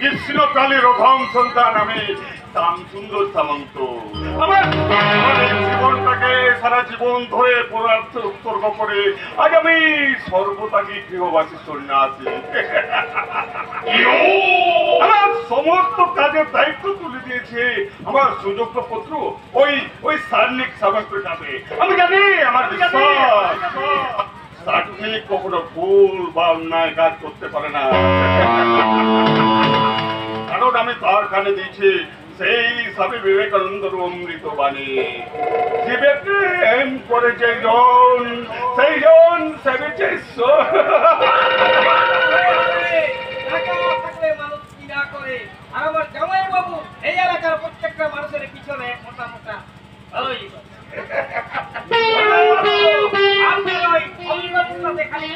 কৃষ্ণকালীর অধম সন্তান আমি শ্যামসুন্দর সামন্ত। আমার জীবনটাকে সারা জীবন ধরে পদার্থ উৎসর্গ করে আজ আমি সর্বত্যাগী গৃহবাসী সন্ন্যাসী। আমার সমস্ত কাজের দায়িত্ব তুলে দিয়েছে আমার সুযোগ্য পুত্র ওই সার্নিক সামন্তের কাছে। আমি জানি আমার বিশ্বাস সার্নিক কখনো ভুল বা অন্যায় কাজ করতে পারে না, কারণ আমি তার কানে দিয়েছি সেই স্বামী বিবেকানন্দর অমৃত বাণী। জীবে প্রেম করেছে জন, সেই জন সেবেছে ঈশ্বর। মানুষ কি না করে। আর আমার জামাই বাবু এই এলাকার প্রত্যেকটা মানুষের পিছনে মোটা মোটা আপনার ওই অঙ্গটাতে খালি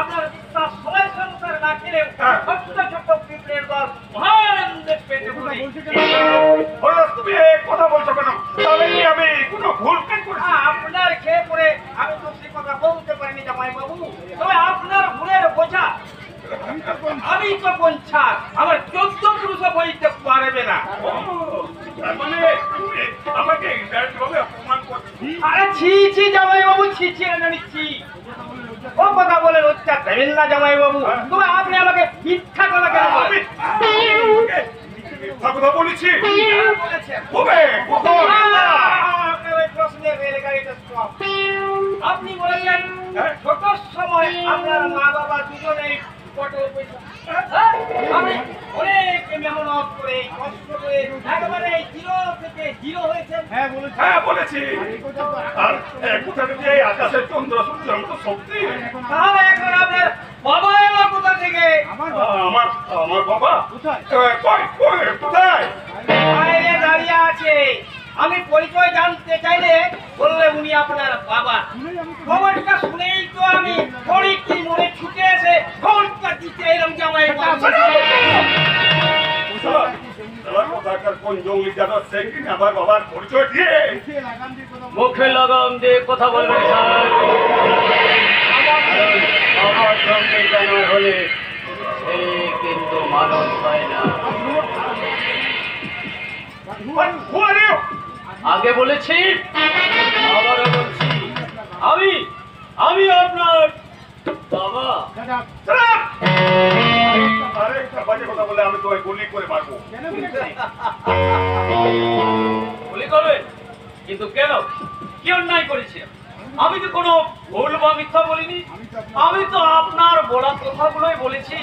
আপনার বিশ্বাস সবাই সংসার না খেলেও ছোট্ট ছোট্ট পিঁপড়ের দল মহান পেটে বলে তুমি কথা বলছো কেন? তাহলে কি আমি কোনো ভুল কাজ করেছি? আপনার খেয়ে পড়ে আমি তো সে কথা বলতে পারিনি জামাই বাবু। তবে আপনার ভুলের বোঝা আমি তো বলছা আমার 14 পুরুষও বইতে পারবে না। মানে তুমি আমাকে ইনডাইরেক্ট ভাবে অপমান করছো। আরে ছি ছি জামাই বাবু, ছি ছি জানিছি। ও কথা বলে লজ্জা দেবেন না জামাই বাবু। তবে আপনি আমাকে মিথ্যা কথা কেন বলেন? কথা বলেছি আপনি বলেছেন ছোট সময় আপনার মা বাবা দুজনেই পটল পয়সা হ্যাঁ? আমি অনেক মেহনত করে কষ্ট করে একবারে জিরো থেকে হিরো হয়েছেন। হ্যাঁ বলেছি। আর কোথা থেকে এই আকাশের চন্দ্র সূর্যের মতো শক্তি? তাহলে এখন আপনার বাবা এলো কোথা থেকে? আমার বাবা কোথায়? বাইরে দাঁড়িয়ে আছে। আমি পরিচয় জানতে চাইলে বললে উনি আপনার বাবা। খবরটা শুনেই তো আমি পরীক্ষি মনে ছুটে এসে খবরটা দিতে এলাম জামাই বাবু। কোথাকার কোন জঙ্গলি জানো সে কিনা আমার বাবার পরিচয় দিয়ে মুখে লাগাম দিয়ে কথা বলবেন স্যার। আমার সঙ্গে জানার হলে সে কিন্তু মানুষ হয় না। আগে বলেছি, আবারও বলছি, আমি আপনার বাবা। আরে একটা বাজে কথা বলে আমি তোমায় গুলি করে মারবো। গুলি করবেন? কিন্তু কেন? কি অন্যায় করেছে? আমি তো কোনো ভুল বা মিথ্যা বলিনি। আমি তো আপনার বলা কথাগুলোই বলেছি।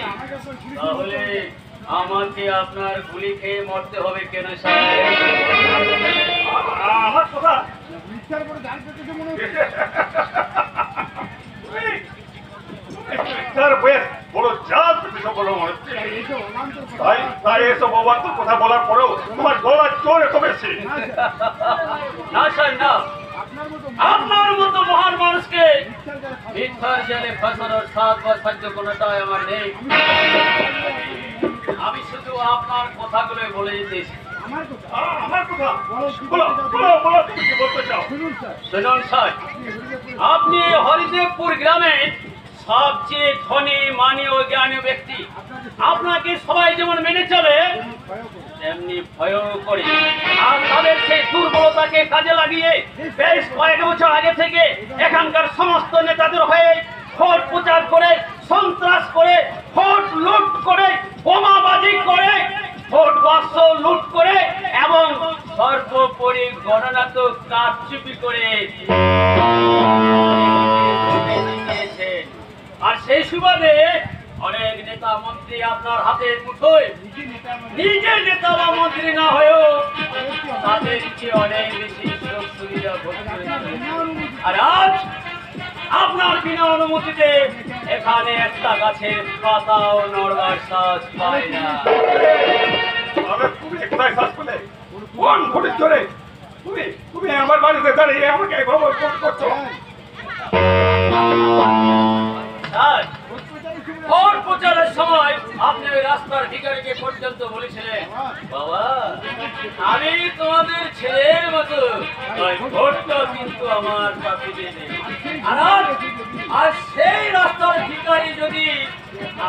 তাহলে আমাকে আপনার গুলি খেয়ে মরতে হবে কেন স্যার? আমার কথা বড় জাত বলো মনে হচ্ছে। তাই এসব অবান্তর কথা বলার পরেও তোমার গলার জোর এত বেশি। না স্যার না, আপনার মতো মহান মানুষকে মিথ্যার জালে ফাঁসানোর সাত বা সাহায্য কোনোটাই আমার নেই। আমি শুধু আপনার কথাগুলোই বলে যেতেছি। আমার কথা বলো তুমি কি বলতে চাও? শুনুন স্যার, আপনি হরিদেবপুর গ্রামে সবচেয়ে ধনী মানি ও জ্ঞানী ব্যক্তি। আপনাকে সবাই যেমন মেনে চলে তেমনি ভয়ও করে। আর তাদের সেই দুর্বলতাকে কাজে লাগিয়ে বেশ কয়েক বছর আগে থেকে এখানকার সমস্ত নেতাদের হয়ে ভোট প্রচার করে, সন্ত্রাস করে, ভোট লুট করে, বোমাবাজি করে, ভোট বাক্স লুট করে এবং সর্বোপরি গণনাত্মক কারচুপি করে আর সেই সুবাদে অনেক নেতা মন্ত্রী আপনার হাতের মুঠোয়, নিজে নেতা বা মন্ত্রী না হয়েও তাদেরকে অনেক বেশি সুযোগ সুবিধা ভোগ করেছে। আর আজ আপনার বিনা অনুমতিতে এখানে একটা গাছের পাতাও নড়বার সাহস পায় না। তুমি কোথায় শ্বাস পেলে? কোন ভোটের জোরে তুমি আমার বাড়িতে দাঁড়িয়ে আমাকে এভাবে ফোন করছো? স্যার, ভোট প্রচারের সময় আপনি ওই রাস্তার ভিখারিকে পর্যন্ত বলেছিলেন, বাবা আমি তোমাদের ছেলের মতো, তাই ভোটটা কিন্তু আমার কাছে দিয়ে দেন। আর সেই রাস্তার ভিখারি যদি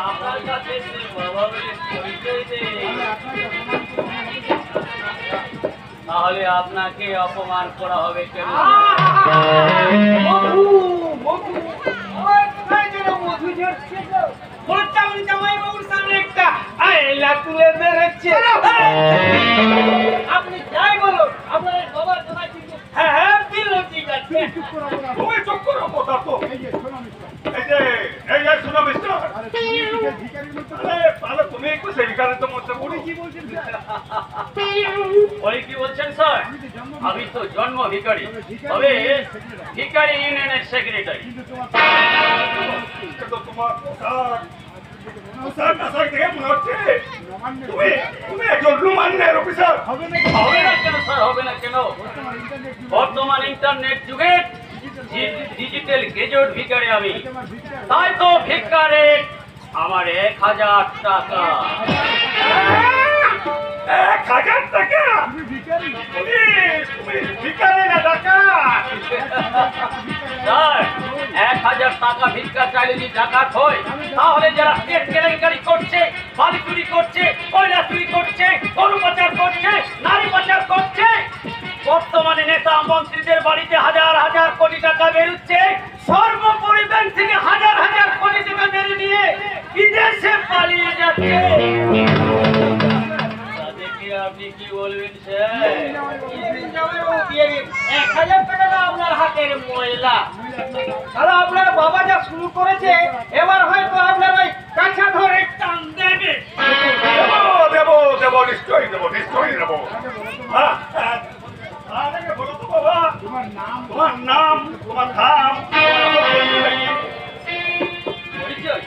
আপনার কাছে সে বাবা বলে পরিচয় দেয় তাহলে আপনাকে অপমান করা হবে কেন? আপনি যাই বলুন আপনার বাবার কথা কিন্তু হ্যাঁ দিল ঠিক আছে। তুমি চুপ করো কথা তো। এই যে শোনো মিস্টার, তাহলে তুমি একটু সেই ভিখারির তো মধ্যে পড়ি কি বলছেন? ওই কি বলছেন স্যার? আমি তো জন্ম ভিখারি, তবে ভিখারি ইউনিয়নের সেক্রেটারি। তোমার দেখে মনে হচ্ছে তুমি একজন রোমান্যের অফিসার। হবে না কেন স্যার? হবে না কেন? বর্তমান ইন্টারনেট যুগে ডিজিটাল গ্রাজুয়েট ভিখারি আমি। তাই তো ভিক্ষা রেট আমার 1000 টাকা। 1000 টাকা? তুমি ভিখারি না ডাকাত? স্যার, 1000 টাকা ভিক্ষা চাইলে যদি ডাকাত হয়, তাহলে যারা পেট কেলেঙ্কারি করছে, বালি চুরি করছে, কয়লা চুরি করছে, গরু পাচার করছে, নারী পাচার করছে, বর্তমানে নেতা মন্ত্রীদের বাড়িতে হাজার হাজার কোটি টাকা বেরোচ্ছে, সর্বোপরি ব্যাংক থেকে হাজার হাজার কোটি টাকা বেরিয়ে নিয়ে বিদেশে পালিয়ে যাচ্ছে, তাদেরকে আর আপনি কি বলবেন স্যার? দিয়ে দিন জামাইবাবু, দিয়ে দিন। 1000 টাকাটা আপনার হাতের ময়লা। তাহলে আপনার বাবা যা শুরু করেছে, এবার হয়তো আপনার ওই কাঁচা ধরে টান দেবে। দেবো দেবো নিশ্চয়ই দেবো, নিশ্চয়ই দেবো। হ্যাঁ, হ্যাঁ। আরে বলো তো বাবা, তোমার নাম, তোমার ধাম, পরিচয়?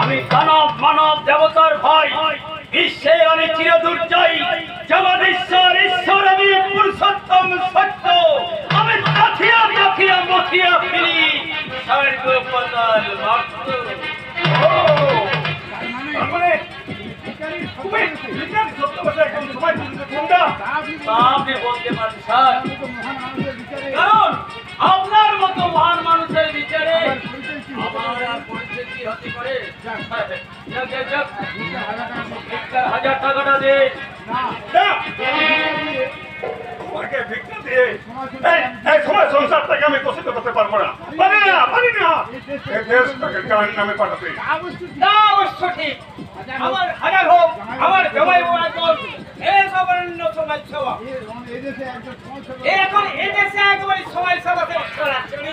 আমি দানব মানব দেবতার ভাই, বিশ্বে আমি চিরদুর্জয়, জগদীশ্বর ঈশ্বর, আমি পুরুষোত্তম সত্য, আমি কাঠিয়া কাঠিয়া মথিয়া ফিরি স্বর্গ পাতাল মাত্র। ও, তার মানে তুমি বিচার সত্য কথা এখন সময় দিতে কোনটা? তা আপনি বলতে পারেন স্যার, কারণ আপনার মতো মহান মানুষের বিচারে আমার আর পরিচয় কি হতে পারে? যাক, যাক, যাক। 1000 টাকাটা দে। না, তোমাকে ভিক্ষা দিয়ে এই সময় সংসারটাকে আমি পোষিত করতে পারবো না, পারি না। এই দেশটাকে গান নামে পাঠাতে। না, অবশ্য ঠিক। আমার হাজার হোক, আমার জামাইবাবু একজন এসবরণ্য সমাজসেবা। এখন এদেশে একেবারে সমাজসেবাতে সরাসরি।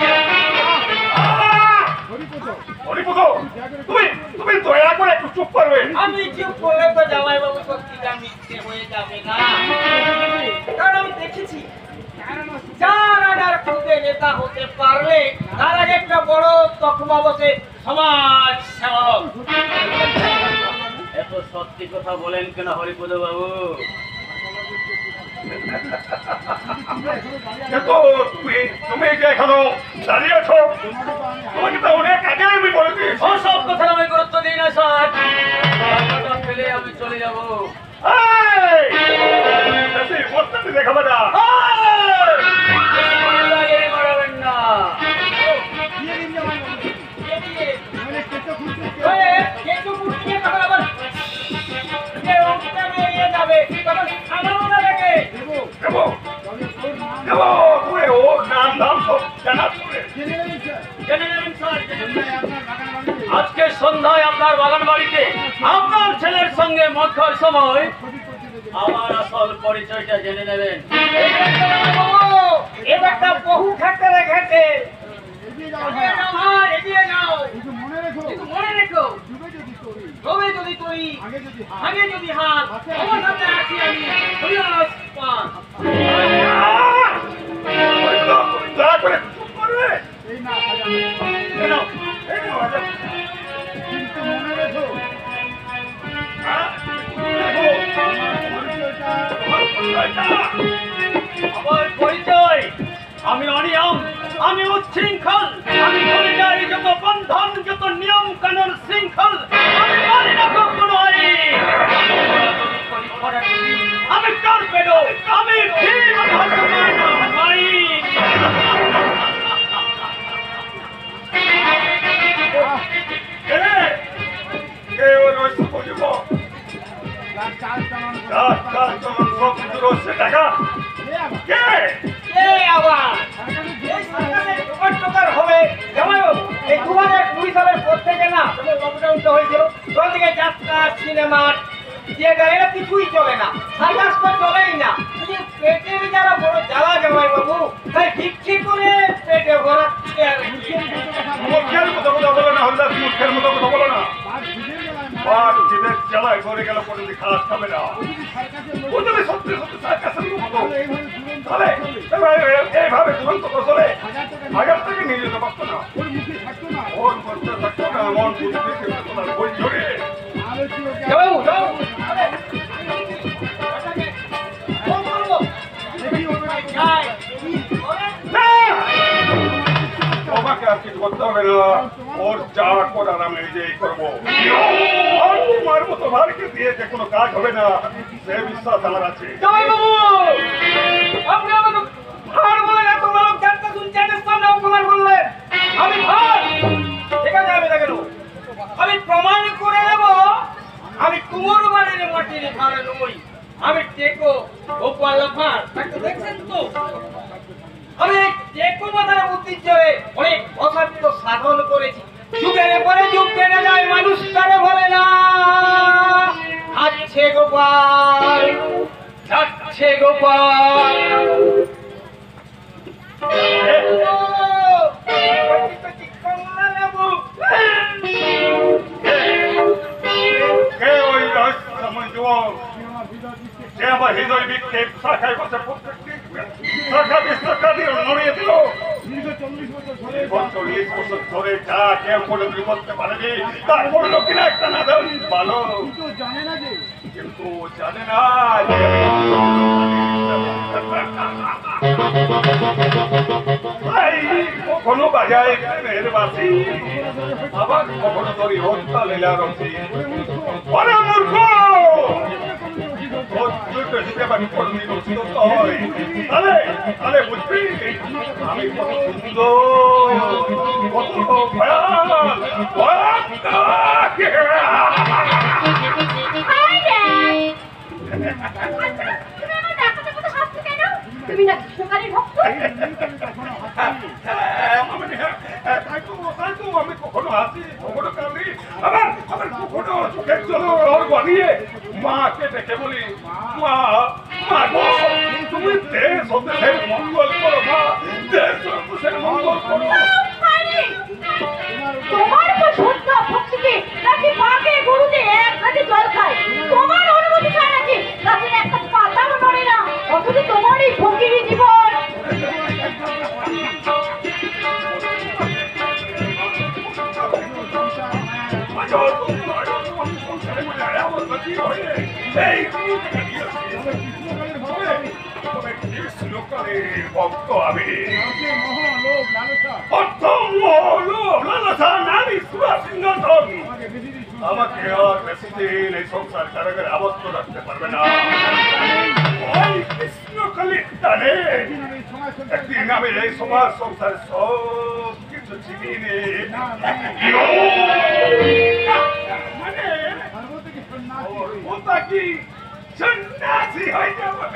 হরিপদ, তুমি দয়া করে একটু চুপ করবে। আমি চুপ করলে তো জামাইবাবু সত্যিটা মিথ্যে হয়ে যাবে না। কারণ আমি দেখেছি, যার আডার খুদে নেতা হতে পারলে তার আগে একটা বড় তকমা বসে সমাজ সেবক। এত সত্যি কথা বলেন কেন হরিপদ বাবু? কিন্তু তুমি যে এখনো দাঁড়িয়ে আছো, তোমাকে তো অনেক আগে আমি বলে দিয়েছি। ওসব কথা আমি গুরুত্ব দিই না স্যার, টাকাটা ফেলে আমি চলে যাব। বস্তাতে দেখাবে না। লাগে মারাবেন না। কেঁচো কুটিয়ে তখন আবার বেরিয়ে যাবে, তখন আমারও না লাগে। দেবো, তুমি ওর নাম ধাম সব জানা শুনে। জেনে নেবেন স্যার, জেনে নেবেন। আজকে সন্ধ্যায় আপনার বাগান বাড়িতে আপনার ছেলের সঙ্গে মদ খাওয়ার সময় আমার আসল পরিচয়টা জেনে নেবেন। এটা একটা বহু ঘাটে ঘাটে। এগিয়ে যাও, কিন্তু মনে রেখো, তবে যদি তৈরি, আগে যদি হাত, আমার সাথে আছি আমি, হরিয়াস পান। দয়া করে চুপ করবে। আমার পরিচয়, আমি অনিয়ম, আমি উচ্ছৃঙ্খল, আমি করে যাই যত বন্ধন, যত নিয়ম কানুন শৃঙ্খল, আমি মানি না কখনো আইন। আমি টর্পেডো, আমি ভীম ভাসমান মাইন। কে ওর রহস্য বুঝব? সব কিছু রহস্য টাকা কে? কে আবার? এই সরকারের টোকার হবে, জামাইবাবু, এই 2020 সালের পর থেকে না, যখন লকডাউনটা হয়েছিল, তখন থেকে যাত্রা, সিনেমা, থিয়েটার এরা কিছুই চলে না, সার্কাস তো চলেই না। শুধু পেটের যারা বড় জ্বালা জামাইবাবু, তাই ভিক্ষে করে পেটে ভরাচ্ছে আর মুখের মতো কথা বলো না, হল্লাস মুখের মতো কথা বলো না। আর জীবের জ্বালায় ঘরে গেল কোনোদিন খাস খাবে না। ও যদি সত্যি সত্যি সার্কাসের লোক হতো, তাহলে এইভাবে দুরন্ত চলে 1000 টাকা নিয়ে যেতে পারতো না। ওর মধ্যে থাকতো না এমন বুদ্ধি বই ধরে। জামাইবাবু, যাও। তোমাকে আর কিছু করতে হবে না, ওর যা করার আমি নিজেই করবো। আর তোমার মতো ভারকে দিয়ে যে কোনো কাজ হবে না, সে বিশ্বাস আমার আছে। জামাইবাবু, আপনি আমাকে ভার বলেন, এত বড় যাত্রা শুনছেন, সামনে অপমান করলেন। আমি ভার, ঠিক আছে, আমি দেখে নেবো। আমি প্রমাণ করে নেব আমি কুমোর বাড়ির মাটির ভার নই, আমি টেকো গোপাল ভার। দেখছেন তো, আমি টেকো মাথার বুদ্ধির জোরে অনেক অসাধ্য সাধন করেছি। যুগের পরে যুগ কেটে যায়, মানুষ তারে বলে না। আছে গোপাল, যাচ্ছে গোপাল। কে ওই রহস্যময় যুবক যে আমার হৃদয় বিক্ষেপ শাখায় বসে প্রত্যেকটি শাখা বিশ্বকা দিয়ে নড়িয়ে দিল? 40 বছর ধরে যা কেউ কোনো করতে পারেনি, তার করলো কিনা একটা না ভালো, কিন্তু জানে না যে কখনো বাজায় প্রেমের বাসি, আবার কখনো ধরি হত্যা লীলা রসি। অরে মূর্খ, বুঝবি আমি কত সুন্দর, কত তুমি না কৃষ্ণকালীর ভক্ত? আমি কখনো হাসি, কখনো কাঁদি, আবার কখনো চোখের জল ওর বানিয়ে মাকে ডেকে বলি, মা মা গো, তুমি দেশ ও দেশের মঙ্গল করো, মা দেশ ও দেশের মঙ্গল করো। তোমার উপর শ্রদ্ধা ভক্তিকে নাকি মাকে গরুতে এক হাতে জল খায়, তোমার অনুমতি ছাড়া নাকি গাছের একটা পাতাও নড়ে না, অথচ তোমার এই ভঙ্গির জীবন। ভক্ত আমি আমাকে আর বেশি দিন এই সংসার কারাগারে আবদ্ধ রাখতে পারবে না। ওই কৃষ্ণকালীর টানে একদিন আমি এই সমাজ সংসার সব কিছু চিনিয়ে মানে ওটা কি সন্ন্যাসী হয়ে যাবে?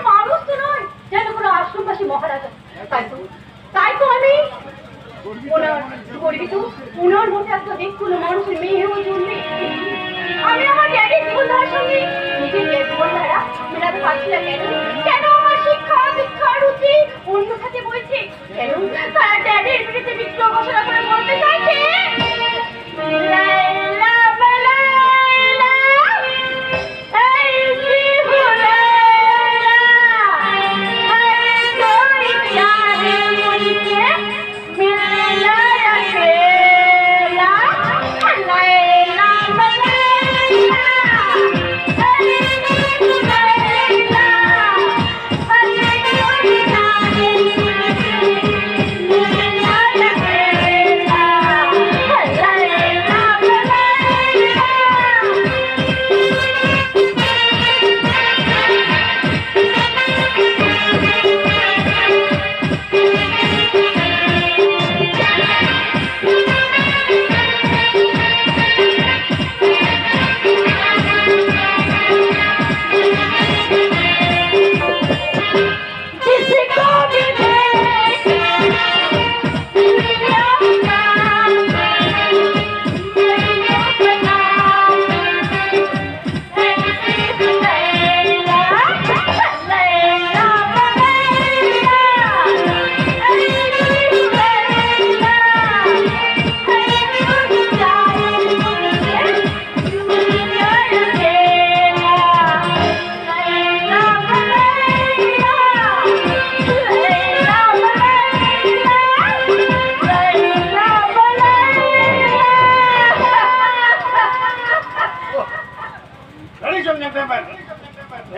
মানুষ তো নয়, যেন কোনো আশ্রমবাসী মহারাজা। তাই তো আমি ওনার মধ্যে একটা দেখুন মানুষের মেয়েও জন্মে। আমি আমার ড্যাডির জীবনধারার সঙ্গে নিজের জীবনধারা মেলাতে পারছি না। কেন আমার শিক্ষা রুচি অন্য সাথে বলছে? কেন তারা ড্যাডির বিরুদ্ধে বিদ্রোহ ঘোষণা করে বলতে চাইছে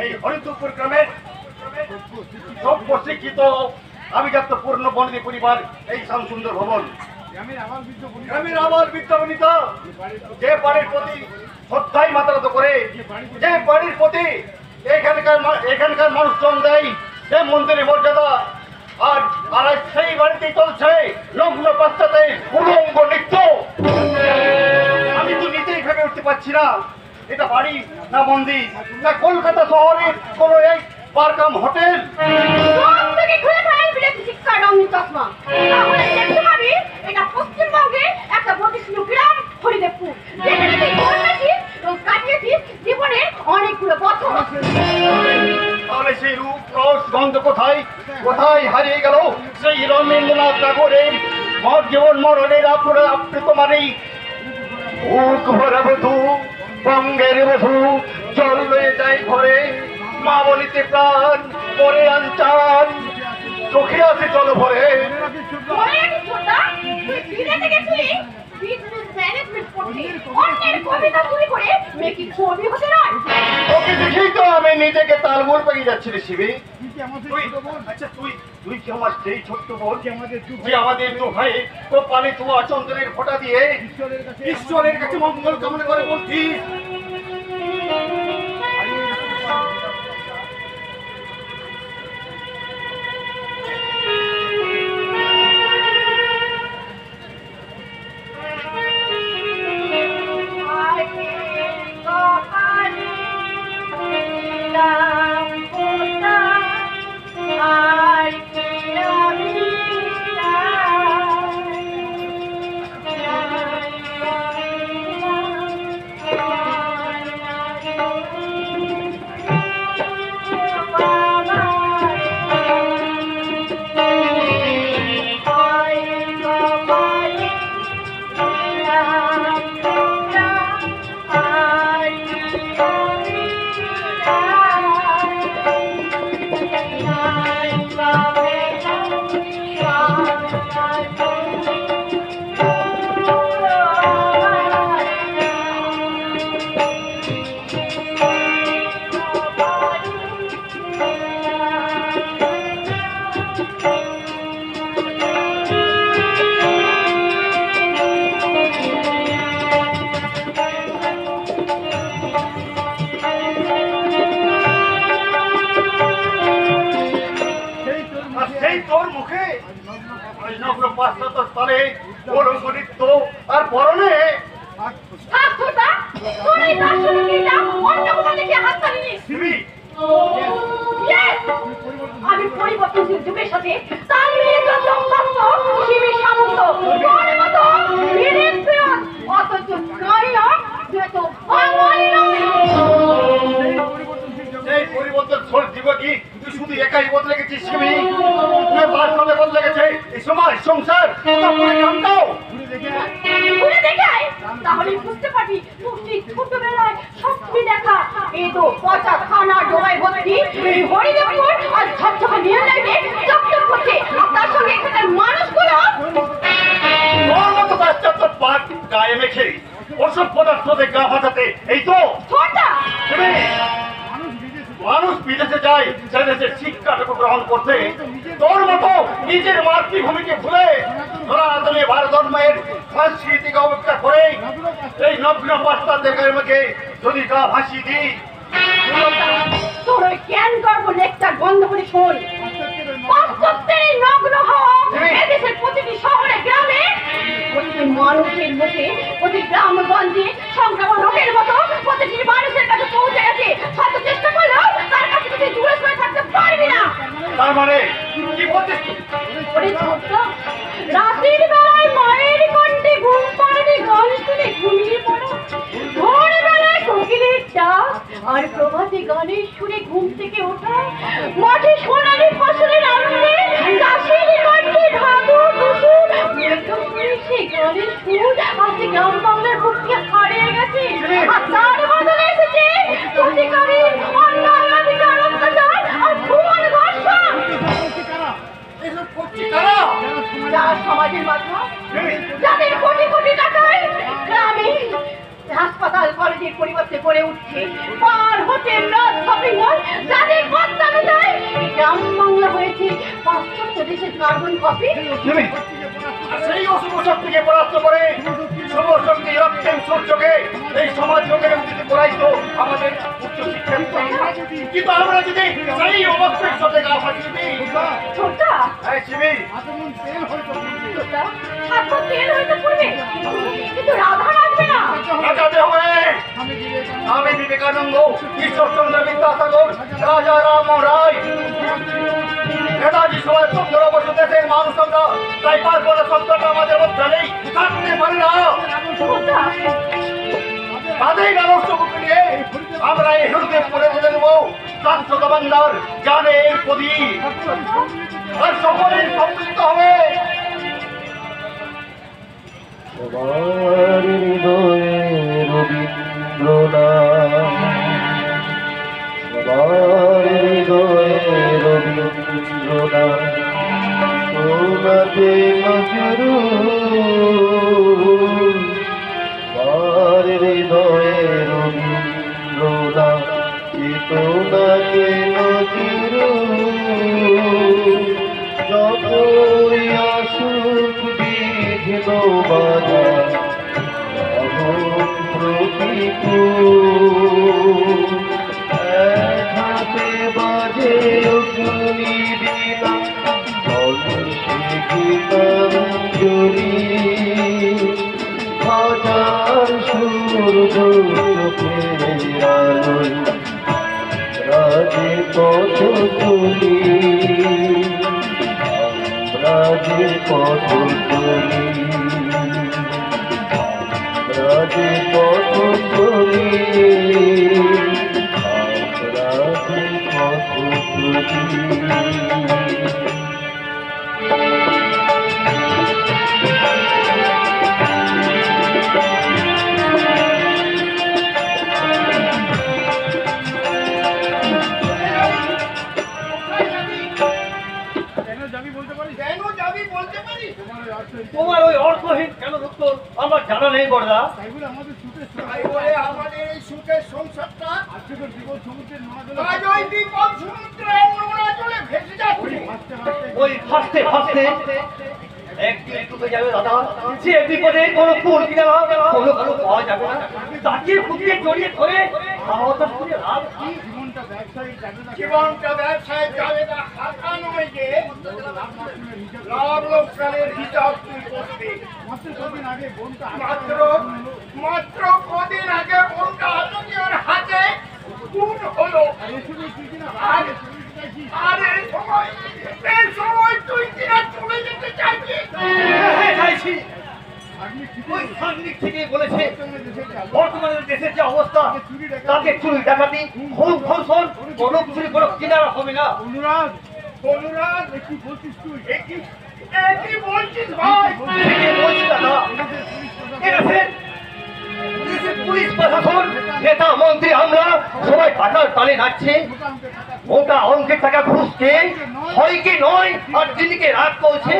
এই হরিদপুর গ্রামে সব প্রশিক্ষিত আভিজাত্য পূর্ণ বন্দী পরিবার এই শ্যামসুন্দর ভবন। গ্রামের আমার বিদ্যাবনিতা যে বাড়ির প্রতি শ্রদ্ধাই মাতারত করে, যে বাড়ির প্রতি এখানকার মানুষজন দেয় সে মন্দিরের মর্যাদা, আর সেই বাড়িতেই চলছে লগ্ন পাশ্চাতে উলঙ্গ নৃত্য। আমি তো নিজেই ভেবে উঠতে পারছি না এটা বাড়ি না মন্দির না কলকাতা শহরের কোনো এক পারকাম হোটেল। শিক্ষা রঙিন চশমা তাহলে দেখতে পাবি এটা পশ্চিমবঙ্গে একটা প্রতিষ্ঠিত গ্রাম হরিদেবপুর। যেখানে তুই ঘুরেছিস এবং কাটিয়েছিস জীবনের অনেকগুলো বছর। তাহলে সেই রূপ রস গন্ধ কোথায় কোথায় হারিয়ে গেল সেই রবীন্দ্রনাথ ঠাকুরের জীবন মরণের আপ্লুত মানেই বুক ভরা বধূ বঙ্গের বধূ জল লয়ে যায় ঘরে মা বলিতে প্রাণ পরে আনচান চোখে আছে জল ভরে। মনে রাখিস ছোটদা, তুই বিদেশে গেছিলি বিজনেস ম্যানেজমেন্ট পড়তে, অন্যের কবিতা চুরি করে মেয়েকে কবি হতে নয়। ওকে দেখেই তো আমি নিজেকে তালগোল পেয়ে যাচ্ছি রে শিবি। আচ্ছা তুই কি আমার সেই ছোট্ট বোন যে আমাদের দু ভাই কপালে তোমা চন্দনের ফোঁটা দিয়ে ঈশ্বরের কাছে মঙ্গল কামনা করে বলছিস? আর পরনে আমি পরিবর্তনশীল যুগের সাথে তাল মিলিয়ে শিবির সামন্ত মতো অথচ এই পরিবর্তন দিব কি তুই শুধু একাই বদলে গেছিস শিবি, বাস্তবে বদলে গেছে এই সমাজ সংসার। ঘুরে দেখায় তাহলে বুঝতে পারবি তুই ছোটবেলায় সবচেয়ে দেখা এই তো পচা খানা ডোবায় ভর্তি এই হরিদেবপুর আর ঝকঝকে নিয়ে যাবে চকচক করছে। আর তার সঙ্গে এখানকার মানুষগুলো তোর মতো পাশ্চাত্য পাট গায়ে মেখে ওসব পদার্থতে গা ভাসাতে এই তো ছোটা মানুষ বিদেশে যায় সে দেশের শিক্ষাটুকু গ্রহণ করতে, তোর মতো নিজের মাতৃভূমিকে ভুলে সনাতনী ভারতধর্মের সংস্কৃতিকে অবজ্ঞা করে এই নগ্ন পাশ্চাত্যের গায়ে মেখে যদি গা ভাসিয়ে দিই। তোর ওই জ্ঞান গর্ব লেকচার বন্ধ করে শোন। পাশ্চাত্যের এই নগ্ন হওয়া এদেশের প্রতিটি শহরে গ্রামে প্রতিটি মানুষের মুখে প্রতি গ্রামগঞ্জে সংক্রমণ রোগের মতো প্রতিটি মানুষের কাছে পৌঁছে গেছে। শত চেষ্টা করলেও তার কাছে তুই দূরে সরে থাকতে পারবি না। তার মানে কি বলছিস? রাতের বেলায় মায়ের কণ্ঠে ঘুম পাড়ানি গান শুনে ঘুমিয়ে পড়া, ভোরবেলায় কোকিলের ডাক আর প্রভাতে গানের সুরে ঘুম থেকে ওঠা, মাঠে সোনালি ফসলের আনন্দে চাষির কণ্ঠে ঢাকু টুকু সেই গানের সুর আজ গ্রাম বাংলার বুক থেকে হারিয়ে গেছে। আর তার বদলে এসেছে অধিকারী অন্যায় অধিকার অত্যাচার আর ভুবন ধর্ষণ। যারা সমাজের মাধ্যমে যাদের কোটি কোটি টাকায় গ্রামে হাসপাতাল কলেজের পরিবর্তে গড়ে উঠছে পার হোটেল লজ শপিং মল, যাদের পদ্মানুদায় গ্রাম বাংলা হয়েছে পাশ্চাত্য দেশের কার্বন কপি। সেই অশুভ শক্তিকে পরাস্ত করে শুভ শক্তি রক্তের সূর্যকে এই সমাজ লোকের উচিত পড়াইতো আমাদের উচ্চশিক্ষা। কিন্তু আমরা যদি সেই অবস্থার সাথে গা ভাসিয়ে দিই ছোটা শিবি ছোটা হাত তেল হয়তো পড়বে কিন্তু রাধা রাখবে না। রাজাতে হবে আমি বিবেকানন্দ, ঈশ্বরচন্দ্র বিদ্যাসাগর, রাজা রাম রায়। নেতাজি সবাই 15 বছর দেশের মানুষ আমরা, তাই পারবো সত্তাটা আমাদের মধ্যে নেই, থাকতে পারি না। তাদের ব্যবস্থাপক নিয়ে আমরা এই হৃদয় পড়ে তুলে নেবো রাষ্ট্র কমান্ডার জানের প্রদীপ, আর সকলেই সম্মিলিত হবে। সবার হৃদয়ে রবীন্দ্রনাথ, সবার হৃদয়ে রবীন্দ্রনাথ, তোমাকে নজরুল, সবার হৃদয়ে রবীন্দ্রনাথ, তোমাকে নজরুল, যতই আসুক বিঘ্ন বাধা প্রতিকূল, এক হাতে বাজে অগ্নি বীণা, কণ্ঠে গীতাঞ্জলি, হাজার সূর্য চোখের আলোয় রাজে পথ চলি, রাজে পথ চলি, রাজে পথ চলি, রাজে পথ চলি। তোমার ওই অর্থহীন কেন উত্তর আমার জানা নেই বড়দা। তাই বলে আমাদের এই সুখের সংসারটা আজ ওই বিপদ সমুদ্রের নোনা জলে ভেসে যাচ্ছে। ওই ভাসতে ভাসতে একদিন ডুবে যাবে দাদা, যে বিপদে কোনো কুল কিনারা কোনো কোনো পাওয়া যাবে না, তাকে খুঁটিয়ে জড়িয়ে ধরে খাওয়াটা করে লাভ কি? জীবনটা ব্যবসায় যাবে না, হাতা নয় যে লাভ লোকসানের হিসাব তুই করবি। মাত্র কদিন আগে বোনটা আতঙ্কের হাতে খুন হলো। আর এই সময় তুই কিনা চলে যেতে চাইছিস? হ্যাঁ, চাইছি। ওই সাংনিক ঠিকই বলেছে, বর্তমানে দেশের যে অবস্থা তাতে চুরি ডাকাতি খুন ধর্ষণ কোনো চুরি কোনো কিনারা হবে না। অনুরাগ কি বলছিস তুই? কি বলছিস ভাই? ঠিকই বলছি দাদা। এদেশের পুলিশ প্রশাসন, নেতা মন্ত্রী আমরা সবাই টাকার তালে যাচ্ছে, মোটা অঙ্কের টাকা ঘুষকে হয় কি নয়, আর দিনকে রাত করছে,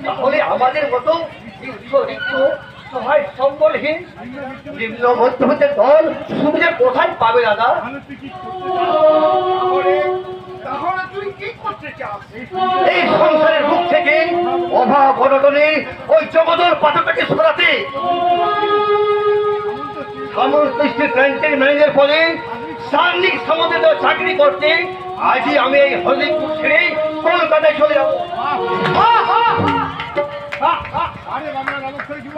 তাহলে আমাদের মতো সবাই সম্বলহীন নিম্ন মধ্যবিত্তের দল সুবিধা কোথায় পাবে দাদা? তাহলে তুই কি করতে চাস? এই সংসারের মুখ থেকে অভাব অনটনে ওই জগদল পাঠককে সরাতে ব্যাংকের ম্যানেজার পদে সান্নিক সমাজে চাকরি করতে আজই আমি এই হলিপুর ছেড়ে কলকাতায় চলে যাবো।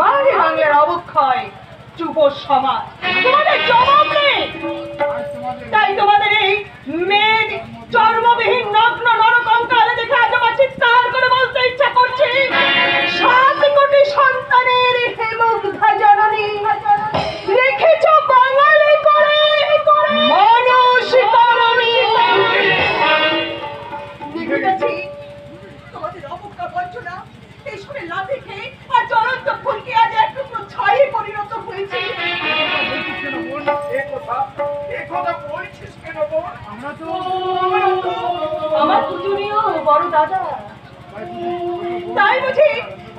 বাংলার অবক্ষয় যুব সমাজ, তোমাদের জবাব নেই, তাই তোমাদের এই মেদ চর্মবিহীন নগ্ন নরকঙ্কালে দেখে আজ আমার চিৎকার করে বলতে ইচ্ছা করছে, 7 কোটি সন্তানের হেমুগ্ধা জননী রেখেছ বাঙালি করে মানুষ করণী। দেখেছি তোমাদের অবজ্ঞা বঞ্চনা এই শুনে লাথি খেয়ে আর জ্বলন্ত ফুলকে আজ এক টুকরো ছায়ে পরিণত হয়েছে। আমার পূজনীয় বড় দাদা,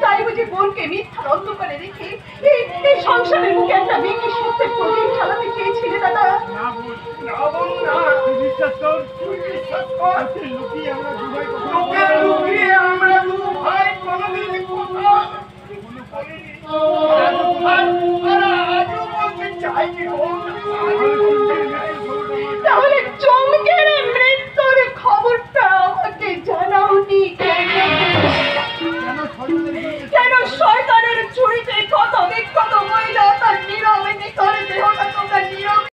তাই বুঝি বোনকে মিথ্যার অন্ধকারে রেখে এই সংসারের মুখে একটা মেয়েকে সত্যের প্রদীপ জ্বালাতে চেয়েছিলে দাদা?